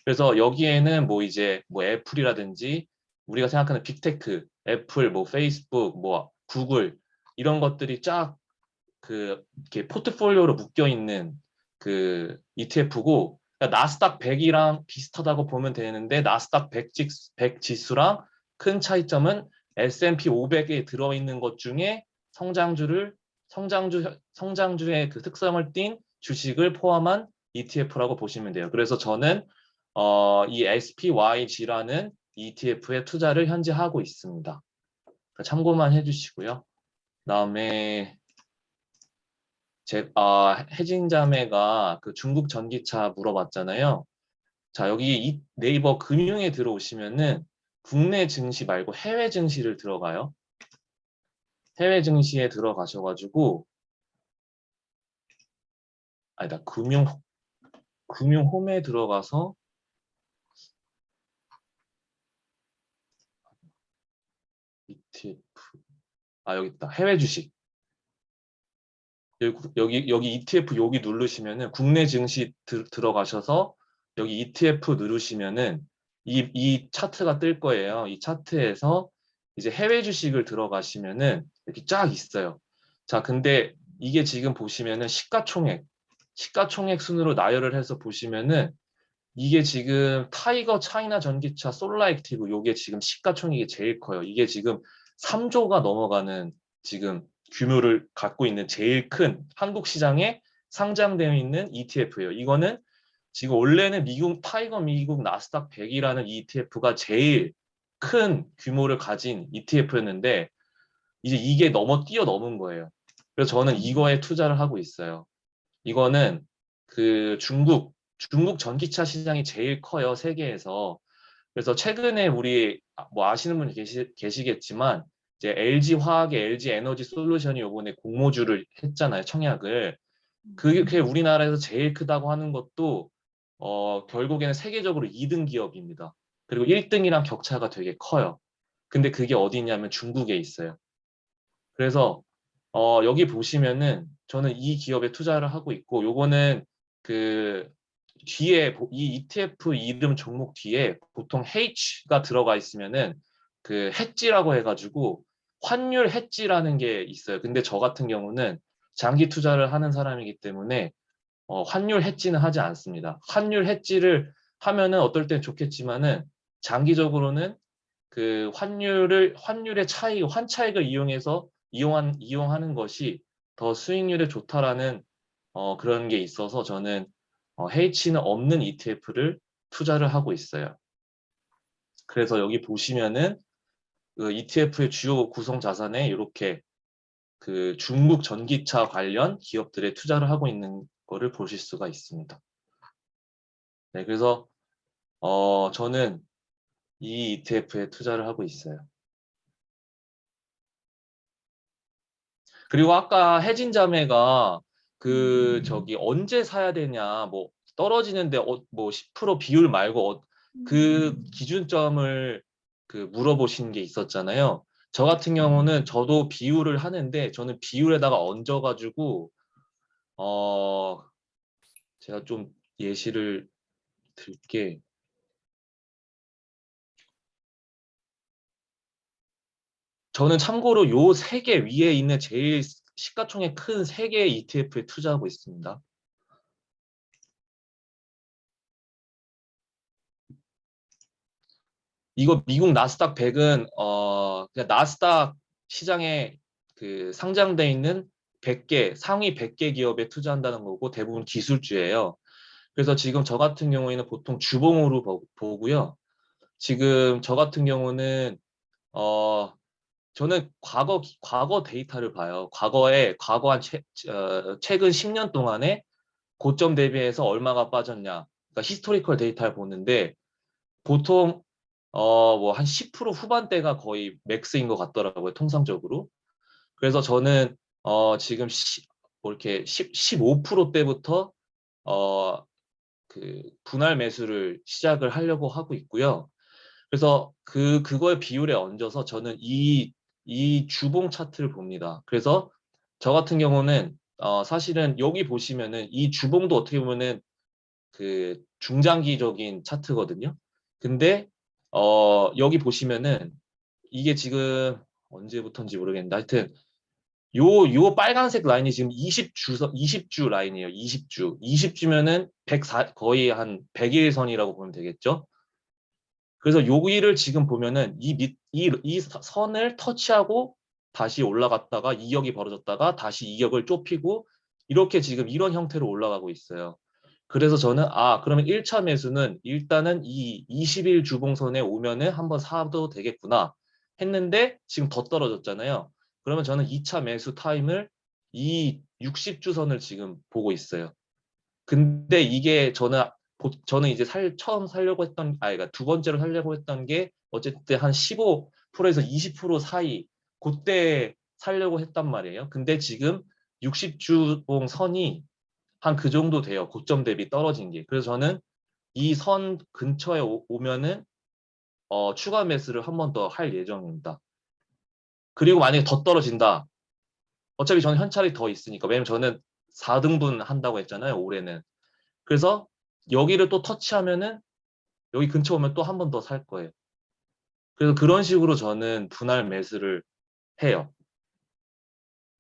그래서 여기에는 뭐 이제 뭐 애플이라든지 우리가 생각하는 빅테크, 애플, 뭐 페이스북, 뭐 구글 이런 것들이 쫙 그 이렇게 포트폴리오로 묶여 있는 그 ETF고 나스닥 100이랑 비슷하다고 보면 되는데 나스닥 100 지수랑 큰 차이점은 S&P 500에 들어있는 것 중에 성장주의 그 특성을 띤 주식을 포함한 ETF라고 보시면 돼요. 그래서 저는 이 SPYG라는 ETF에 투자를 현재 하고 있습니다. 참고만 해주시고요. 그다음에 혜진 자매가 그 중국 전기차 물어봤잖아요. 자, 여기 네이버 금융에 들어오시면은 국내 증시 말고 해외 증시를 들어가요. 해외 증시에 들어가셔가지고 아니다 금융 홈에 들어가서 ETF 여기 있다. 해외 주식. 여기 ETF 여기 누르시면은 국내 증시 들어가셔서 여기 ETF 누르시면은 이 차트가 뜰 거예요. 이 차트에서 이제 해외 주식을 들어가시면은 이렇게 쫙 있어요. 자, 근데 이게 지금 보시면은 시가총액 순으로 나열을 해서 보시면은 이게 지금 타이거 차이나 전기차 솔라 액티브 요게 지금 시가총액이 제일 커요. 이게 지금 3조가 넘어가는 지금 규모를 갖고 있는 제일 큰 한국 시장에 상장되어 있는 ETF예요. 이거는 지금 원래는 미국 나스닥 100이라는 ETF가 제일 큰 규모를 가진 ETF였는데 이제 이게 뛰어넘은 거예요. 그래서 저는 이거에 투자를 하고 있어요. 이거는 그 중국 전기차 시장이 제일 커요, 세계에서. 그래서 최근에 우리 뭐 아시는 분 계시겠지만 이제 LG 화학의 LG 에너지 솔루션이 요번에 공모주를 했잖아요, 청약을. 그게 우리나라에서 제일 크다고 하는 것도 결국에는 세계적으로 2등 기업입니다. 그리고 1등이랑 격차가 되게 커요. 근데 그게 어디 있냐면 중국에 있어요. 그래서 여기 보시면은 저는 이 기업에 투자를 하고 있고 요거는 그 뒤에 이 ETF 이름 종목 뒤에 보통 H가 들어가 있으면은 그 해지라고 해가지고 환율 해지라는 게 있어요. 근데 저 같은 경우는 장기 투자를 하는 사람이기 때문에 환율 해지는 하지 않습니다. 환율 해지를 하면은 어떨 땐 좋겠지만은 장기적으로는 그 환율의 차이, 환차익을 이용하는 것이 더 수익률에 좋다라는 그런 게 있어서 저는 H는 없는 ETF를 투자를 하고 있어요. 그래서 여기 보시면은 그 ETF의 주요 구성 자산에 이렇게 그 중국 전기차 관련 기업들에 투자를 하고 있는 거를 보실 수가 있습니다. 네, 그래서 저는 이 ETF에 투자를 하고 있어요. 그리고 아까 혜진 자매가 그 저기 언제 사야 되냐 뭐 떨어지는데 뭐 10% 비율 말고 그 기준점을 그 물어보신 게 있었잖아요. 저 같은 경우는 저도 비율을 하는데 저는 비율에다가 얹어가지고 제가 좀 예시를 들게. 저는 참고로 요 세 개 위에 있는 제일 시가총액 큰 세 개의 ETF에 투자하고 있습니다. 이거 미국 나스닥 100은 그냥 나스닥 시장에 그 상장돼 있는 100개 상위 100개 기업에 투자한다는 거고 대부분 기술주예요. 그래서 지금 저 같은 경우에는 보통 주봉으로 보고요. 지금 저 같은 경우는 저는 과거 데이터를 봐요. 과거 최근 10년 동안에 고점 대비해서 얼마가 빠졌냐. 그러니까 히스토리컬 데이터를 보는데 보통 뭐 한 10% 후반대가 거의 맥스인 것 같더라고요, 통상적으로. 그래서 저는 지금 뭐 이렇게 15%대부터 그 분할 매수를 시작을 하려고 하고 있고요. 그래서 그거의 비율에 얹어서 저는 이 주봉 차트를 봅니다. 그래서 저 같은 경우는 사실은 여기 보시면은 이 주봉도 어떻게 보면은 그 중장기적인 차트거든요. 근데 여기 보시면은 이게 지금 언제부터인지 모르겠는데 하여튼 요 빨간색 라인이 지금 20주 라인이에요. 20주. 20주면은 104 거의 한 100일 선이라고 보면 되겠죠. 그래서 여기를 지금 보면은 이 선을 터치하고 다시 올라갔다가 이격이 벌어졌다가 다시 이격을 좁히고 이렇게 지금 이런 형태로 올라가고 있어요. 그래서 저는 그러면 1차 매수는 일단은 이 20일 주봉선에 오면은 한번 사도 되겠구나 했는데 지금 더 떨어졌잖아요. 그러면 저는 2차 매수 타임을 이 60주 선을 지금 보고 있어요. 근데 이게 저는 이제 처음 살려고 했던, 그러니까 두 번째로 살려고 했던 게 어쨌든 한 15%에서 20% 사이 그때 살려고 했단 말이에요. 근데 지금 60주봉 선이 한 그 정도 돼요. 고점 대비 떨어진 게. 그래서 저는 이 선 근처에 오면은 추가 매수를 한 번 더 할 예정입니다. 그리고 만약에 더 떨어진다. 어차피 저는 현찰이 더 있으니까. 왜냐면 저는 4등분 한다고 했잖아요. 올해는. 그래서 여기를 또 터치하면은 여기 근처 오면 또 한 번 더 살 거예요. 그래서 그런 식으로 저는 분할 매수를 해요.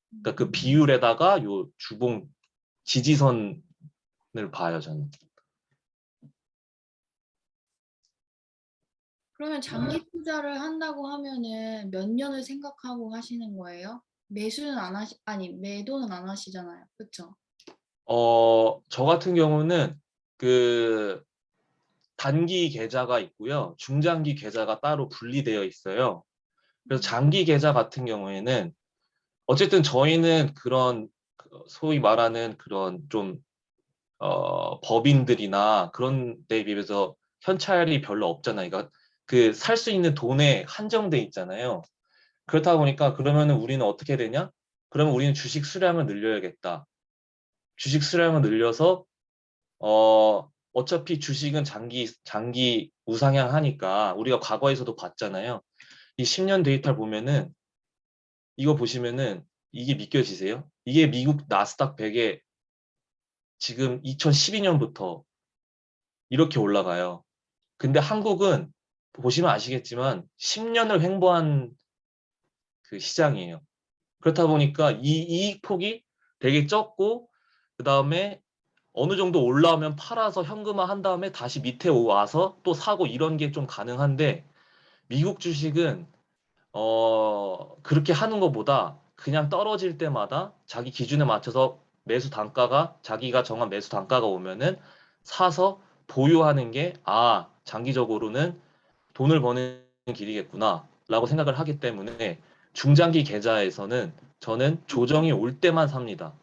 그러니까 그 비율에다가 요 주봉 지지선을 봐요, 저는. 그러면 장기 투자를 한다고 하면은 몇 년을 생각하고 하시는 거예요? 매수는 안 하시, 아니, 매도는 안 하시잖아요. 그쵸? 저 같은 경우는 그 단기 계좌가 있고요. 중장기 계좌가 따로 분리되어 있어요. 그래서 장기 계좌 같은 경우에는 어쨌든 저희는 그런 소위 말하는 그런 좀 법인들이나 그런 데 비해서 현찰이 별로 없잖아요. 그러니까 그 살 수 있는 돈에 한정돼 있잖아요. 그렇다 보니까 그러면은 우리는 어떻게 되냐? 그러면 우리는 주식 수량을 늘려야겠다. 주식 수량을 늘려서 어차피 주식은 장기 우상향하니까 우리가 과거에서도 봤잖아요. 이 10년 데이터를 보면은 이거 보시면은 이게 믿겨지세요? 이게 미국 나스닥 100에 지금 2012년부터 이렇게 올라가요. 근데 한국은 보시면 아시겠지만 10년을 횡보한 그 시장이에요. 그렇다 보니까 이 이익 폭이 되게 적고 그다음에 어느 정도 올라오면 팔아서 현금화 한 다음에 다시 밑에 와서 또 사고 이런 게 좀 가능한데 미국 주식은 그렇게 하는 것보다 그냥 떨어질 때마다 자기 기준에 맞춰서 매수 단가가 자기가 정한 매수 단가가 오면은 사서 보유하는 게 장기적으로는 돈을 버는 길이겠구나라고 생각을 하기 때문에 중장기 계좌에서는 저는 조정이 올 때만 삽니다.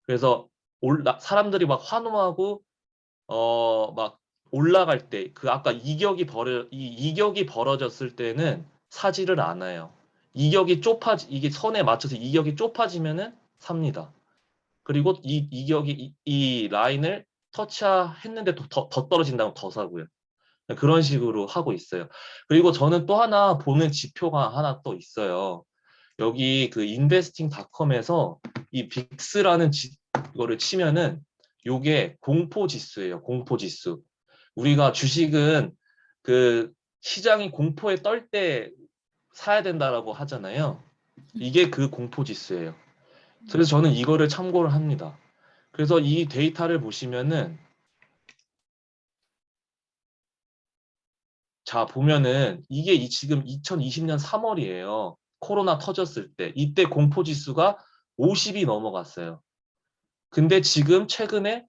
그래서 사람들이 막 환호하고 막 올라갈 때 그 아까 이격이 벌어졌을 때는 사지를 않아요. 이게 선에 맞춰서 이격이 좁아지면은 삽니다. 그리고 이 이격이 이 라인을 터치했는데 더 떨어진다면 더 사고요. 그런 식으로 하고 있어요. 그리고 저는 또 하나 보는 지표가 하나 또 있어요. 여기 그 investing.com에서 이 빅스라는 이거를 치면은 요게 공포 지수예요. 공포 지수. 우리가 주식은 그 시장이 공포에 떨 때 사야 된다라고 하잖아요. 이게 그 공포 지수예요. 그래서 저는 이거를 참고를 합니다. 그래서 이 데이터를 보시면은 자, 보면은 이게 지금 2020년 3월이에요. 코로나 터졌을 때. 이때 공포 지수가 50이 넘어갔어요. 근데 지금 최근에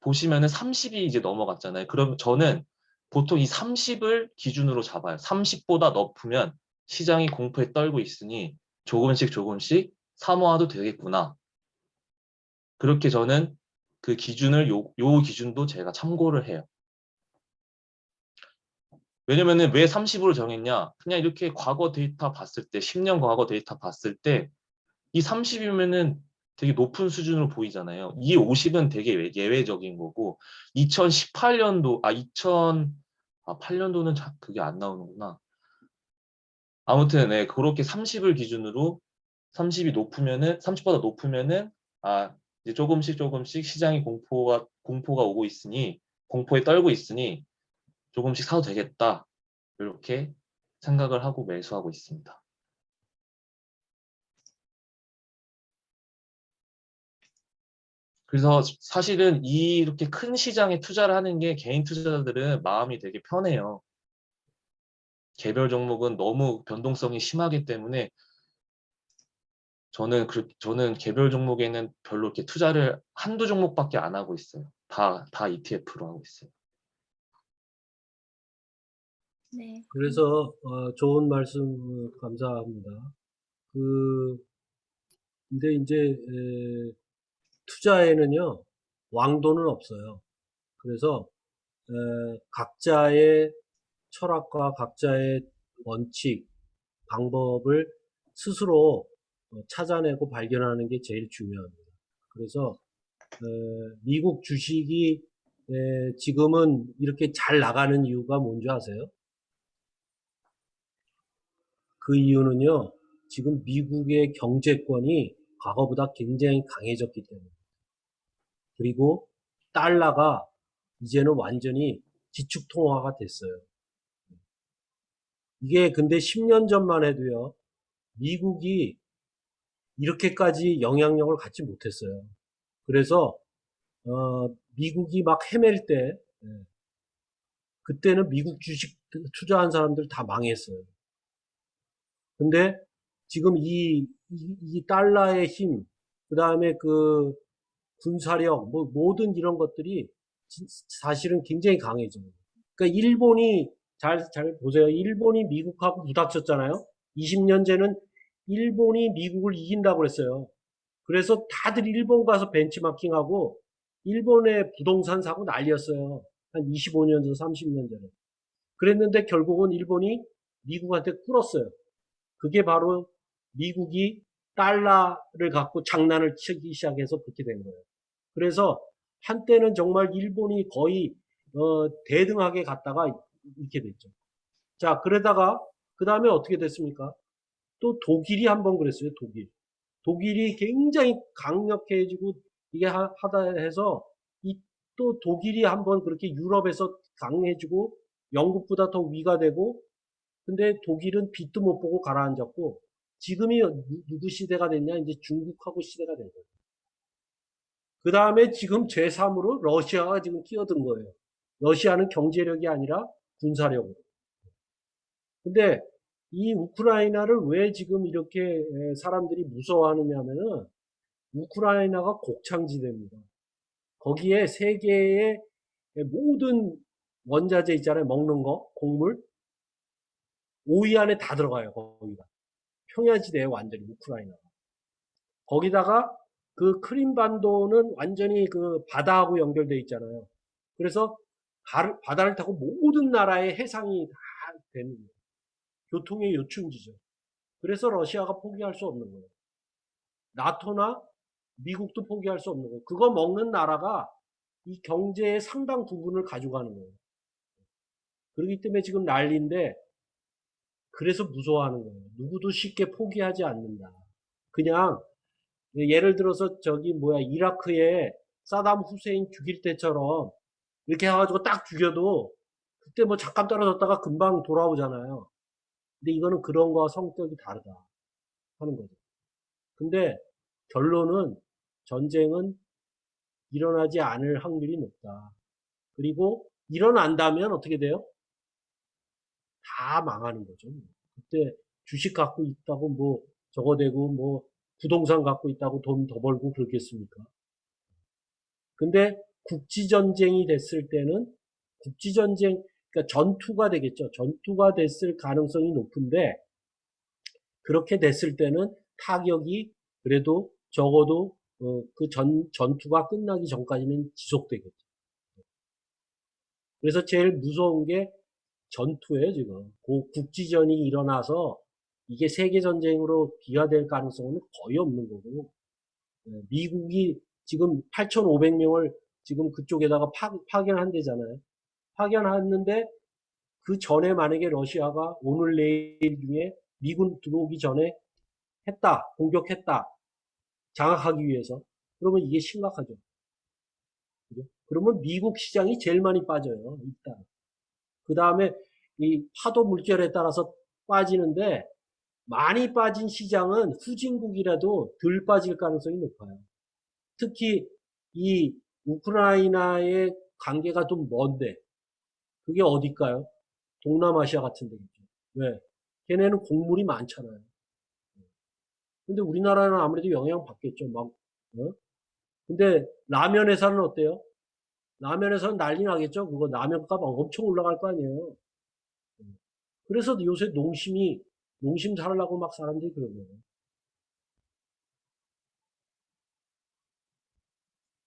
보시면은 30이 이제 넘어갔잖아요. 그럼 저는 보통 이 30을 기준으로 잡아요. 30보다 높으면 시장이 공포에 떨고 있으니 조금씩 사모아도 되겠구나. 그렇게 저는 그 기준을 요 기준도 제가 참고를 해요. 왜냐면은 왜 30으로 정했냐? 그냥 이렇게 과거 데이터 봤을 때, 10년 과거 데이터 봤을 때, 이 30이면은 되게 높은 수준으로 보이잖아요. 이 50은 되게 예외적인 거고, 2018년도, 2008년도는 그게 안 나오는구나. 아무튼, 네, 그렇게 30을 기준으로 30이 높으면은, 30보다 높으면은, 이제 조금씩 시장이 공포가 오고 있으니, 공포에 떨고 있으니, 조금씩 사도 되겠다. 이렇게 생각을 하고 매수하고 있습니다. 그래서 사실은 이렇게 큰 시장에 투자를 하는 게 개인 투자자들은 마음이 되게 편해요. 개별 종목은 너무 변동성이 심하기 때문에 저는 개별 종목에는 별로 이렇게 투자를 한두 종목밖에 안 하고 있어요. 다 ETF로 하고 있어요. 네. 그래서 좋은 말씀 감사합니다. 근데 이제 투자에는요 왕도는 없어요. 그래서 각자의 철학과 각자의 원칙, 방법을 스스로 찾아내고 발견하는 게 제일 중요합니다. 그래서 미국 주식이 지금은 이렇게 잘 나가는 이유가 뭔지 아세요? 그 이유는요, 지금 미국의 경제권이 과거보다 굉장히 강해졌기 때문에. 그리고 달러가 이제는 완전히 기축통화가 됐어요. 이게 근데 10년 전만 해도요, 미국이 이렇게까지 영향력을 갖지 못했어요. 그래서 미국이 막 헤맬 때 그때는 미국 주식 투자한 사람들 다 망했어요. 근데 지금 이 달러의 힘, 그 다음에 그 군사력, 뭐 모든 이런 것들이 사실은 굉장히 강해져요. 그러니까 일본이 잘 보세요. 일본이 미국하고 부닥쳤잖아요. 20년 전에는 일본이 미국을 이긴다고 그랬어요. 그래서 다들 일본 가서 벤치마킹하고 일본의 부동산 사고 난리였어요. 한 25년 전, 30년 전에. 그랬는데 결국은 일본이 미국한테 꿇었어요. 그게 바로 미국이 달러를 갖고 장난을 치기 시작해서 그렇게 된 거예요. 그래서 한때는 정말 일본이 거의 대등하게 갔다가 이렇게 됐죠. 자, 그러다가 그 다음에 어떻게 됐습니까? 또 독일이 한번 그랬어요. 독일이 굉장히 강력해지고 이게 하다 해서 또 독일이 한번 그렇게 유럽에서 강해지고 영국보다 더 위가 되고 근데 독일은 빛도 못 보고 가라앉았고 지금이 누구 시대가 됐냐? 이제 중국하고 시대가 된 거예요. 그 다음에 지금 제3으로 러시아가 지금 끼어든 거예요. 러시아는 경제력이 아니라 군사력으로. 근데 이 우크라이나를 왜 지금 이렇게 사람들이 무서워하느냐면은 우크라이나가 곡창지대입니다. 거기에 세계의 모든 원자재 있잖아요. 먹는 거, 곡물. 5위 안에 다 들어가요. 거기가. 평야지대에 완전히 우크라이나가. 거기다가 그 크림반도는 완전히 그 바다하고 연결돼 있잖아요. 그래서 바다를 타고 모든 나라의 해상이 다 되는 거예요. 교통의 요충지죠. 그래서 러시아가 포기할 수 없는 거예요. 나토나 미국도 포기할 수 없는 거예요. 그거 먹는 나라가 이 경제의 상당 부분을 가져가는 거예요. 그렇기 때문에 지금 난리인데 그래서 무서워하는 거예요. 누구도 쉽게 포기하지 않는다. 그냥 예를 들어서 저기 뭐야 이라크에 사담 후세인 죽일 때처럼 이렇게 해가지고 딱 죽여도 그때 뭐 잠깐 떨어졌다가 금방 돌아오잖아요. 근데 이거는 그런 거와 성격이 다르다 하는 거죠. 근데 결론은 전쟁은 일어나지 않을 확률이 높다. 그리고 일어난다면 어떻게 돼요? 다 망하는 거죠. 그때 주식 갖고 있다고 뭐 저거 되고 뭐 부동산 갖고 있다고 돈 더 벌고 그러겠습니까? 근데 국지전쟁이 됐을 때는 국지전쟁, 그러니까 전투가 되겠죠. 전투가 됐을 가능성이 높은데 그렇게 됐을 때는 타격이 그래도 적어도 그 전투가 끝나기 전까지는 지속되겠죠. 그래서 제일 무서운 게 전투예요, 지금. 국지전이 일어나서 이게 세계전쟁으로 비화될 가능성은 거의 없는 거고, 미국이 지금 8,500명을 지금 그쪽에다가 파견한대잖아요. 파견했는데 그 전에 만약에 러시아가 오늘 내일 중에 미군 들어오기 전에 했다, 공격했다, 장악하기 위해서. 그러면 이게 심각하죠. 그죠? 그러면 미국 시장이 제일 많이 빠져요, 일단. 그 다음에 이 파도 물결에 따라서 빠지는데 많이 빠진 시장은 후진국이라도 덜 빠질 가능성이 높아요. 특히 이 우크라이나의 관계가 좀 먼데 그게 어딜까요? 동남아시아 같은 데겠죠. 왜? 걔네는 곡물이 많잖아요. 근데 우리나라는 아무래도 영향 받겠죠. 막, 근데 라면 회사는 어때요? 라면 회사는 난리 나겠죠. 그거 라면 값 엄청 올라갈 거 아니에요. 그래서 요새 농심 살라고 막 사람들이 그러네요.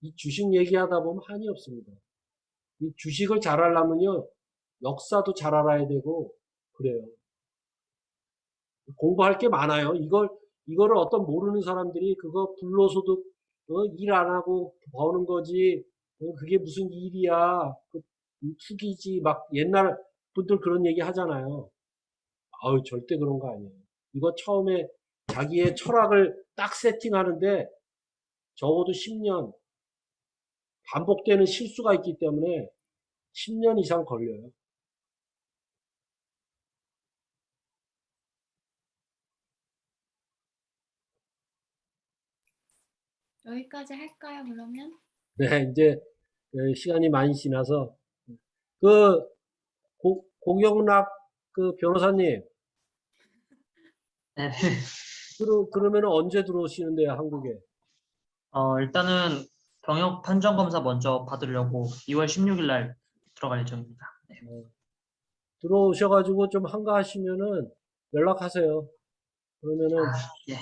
이 주식 얘기하다 보면 한이 없습니다. 이 주식을 잘 하려면요, 역사도 잘 알아야 되고, 그래요. 공부할 게 많아요. 이거를 어떤 모르는 사람들이 그거 불로소득, 일 안 하고 버는 거지, 그게 무슨 일이야, 투기지, 막 옛날 분들 그런 얘기 하잖아요. 아유, 절대 그런 거 아니에요. 이거 처음에 자기의 철학을 딱 세팅하는데 적어도 10년, 반복되는 실수가 있기 때문에 10년 이상 걸려요. 여기까지 할까요, 그러면? 네, 이제 시간이 많이 지나서 그 고경락 그 변호사님 네. 그러면 언제 들어오시는데요, 한국에? 일단은 병역 판정 검사 먼저 받으려고 2월 16일 날 들어갈 예정입니다. 네. 들어오셔가지고 좀 한가하시면은 연락하세요. 그러면은 예.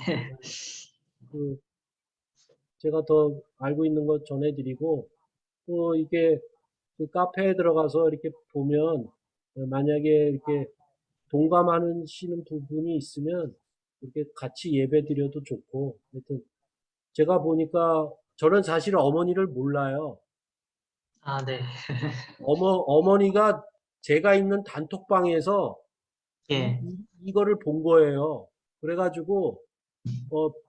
그 제가 더 알고 있는 것 전해드리고 또 이게 그 카페에 들어가서 이렇게 보면 만약에 이렇게 동감하시는 부분이 있으면 이렇게 같이 예배 드려도 좋고 하여튼 제가 보니까 저는 사실 어머니를 몰라요. 네. 어머니가 제가 있는 단톡방에서 예. 이거를 본 거예요. 그래가지고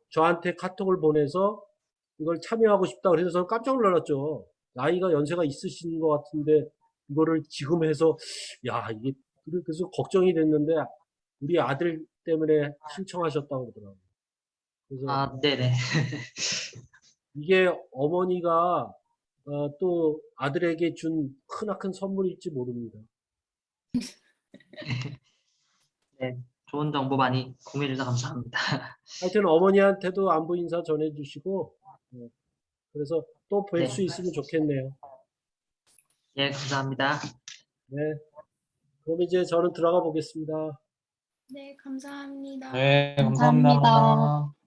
저한테 카톡을 보내서 이걸 참여하고 싶다 그래서 저는 깜짝 놀랐죠. 나이가 연세가 있으신 것 같은데 이거를 지금 해서 야 이게 그래서 걱정이 됐는데 우리 아들 때문에 신청하셨다고 그러더라고요. 그래서 네네. 이게 어머니가 또 아들에게 준 크나큰 선물일지 모릅니다. 네. 좋은 정보 많이 공유해 주셔서 감사합니다. 하여튼 어머니한테도 안부 인사 전해주시고 그래서 또 뵐 네. 수 있으면 좋겠네요. 예, 감사합니다. 네. 그럼 이제 저는 들어가 보겠습니다. 네, 감사합니다. 네, 감사합니다. 감사합니다.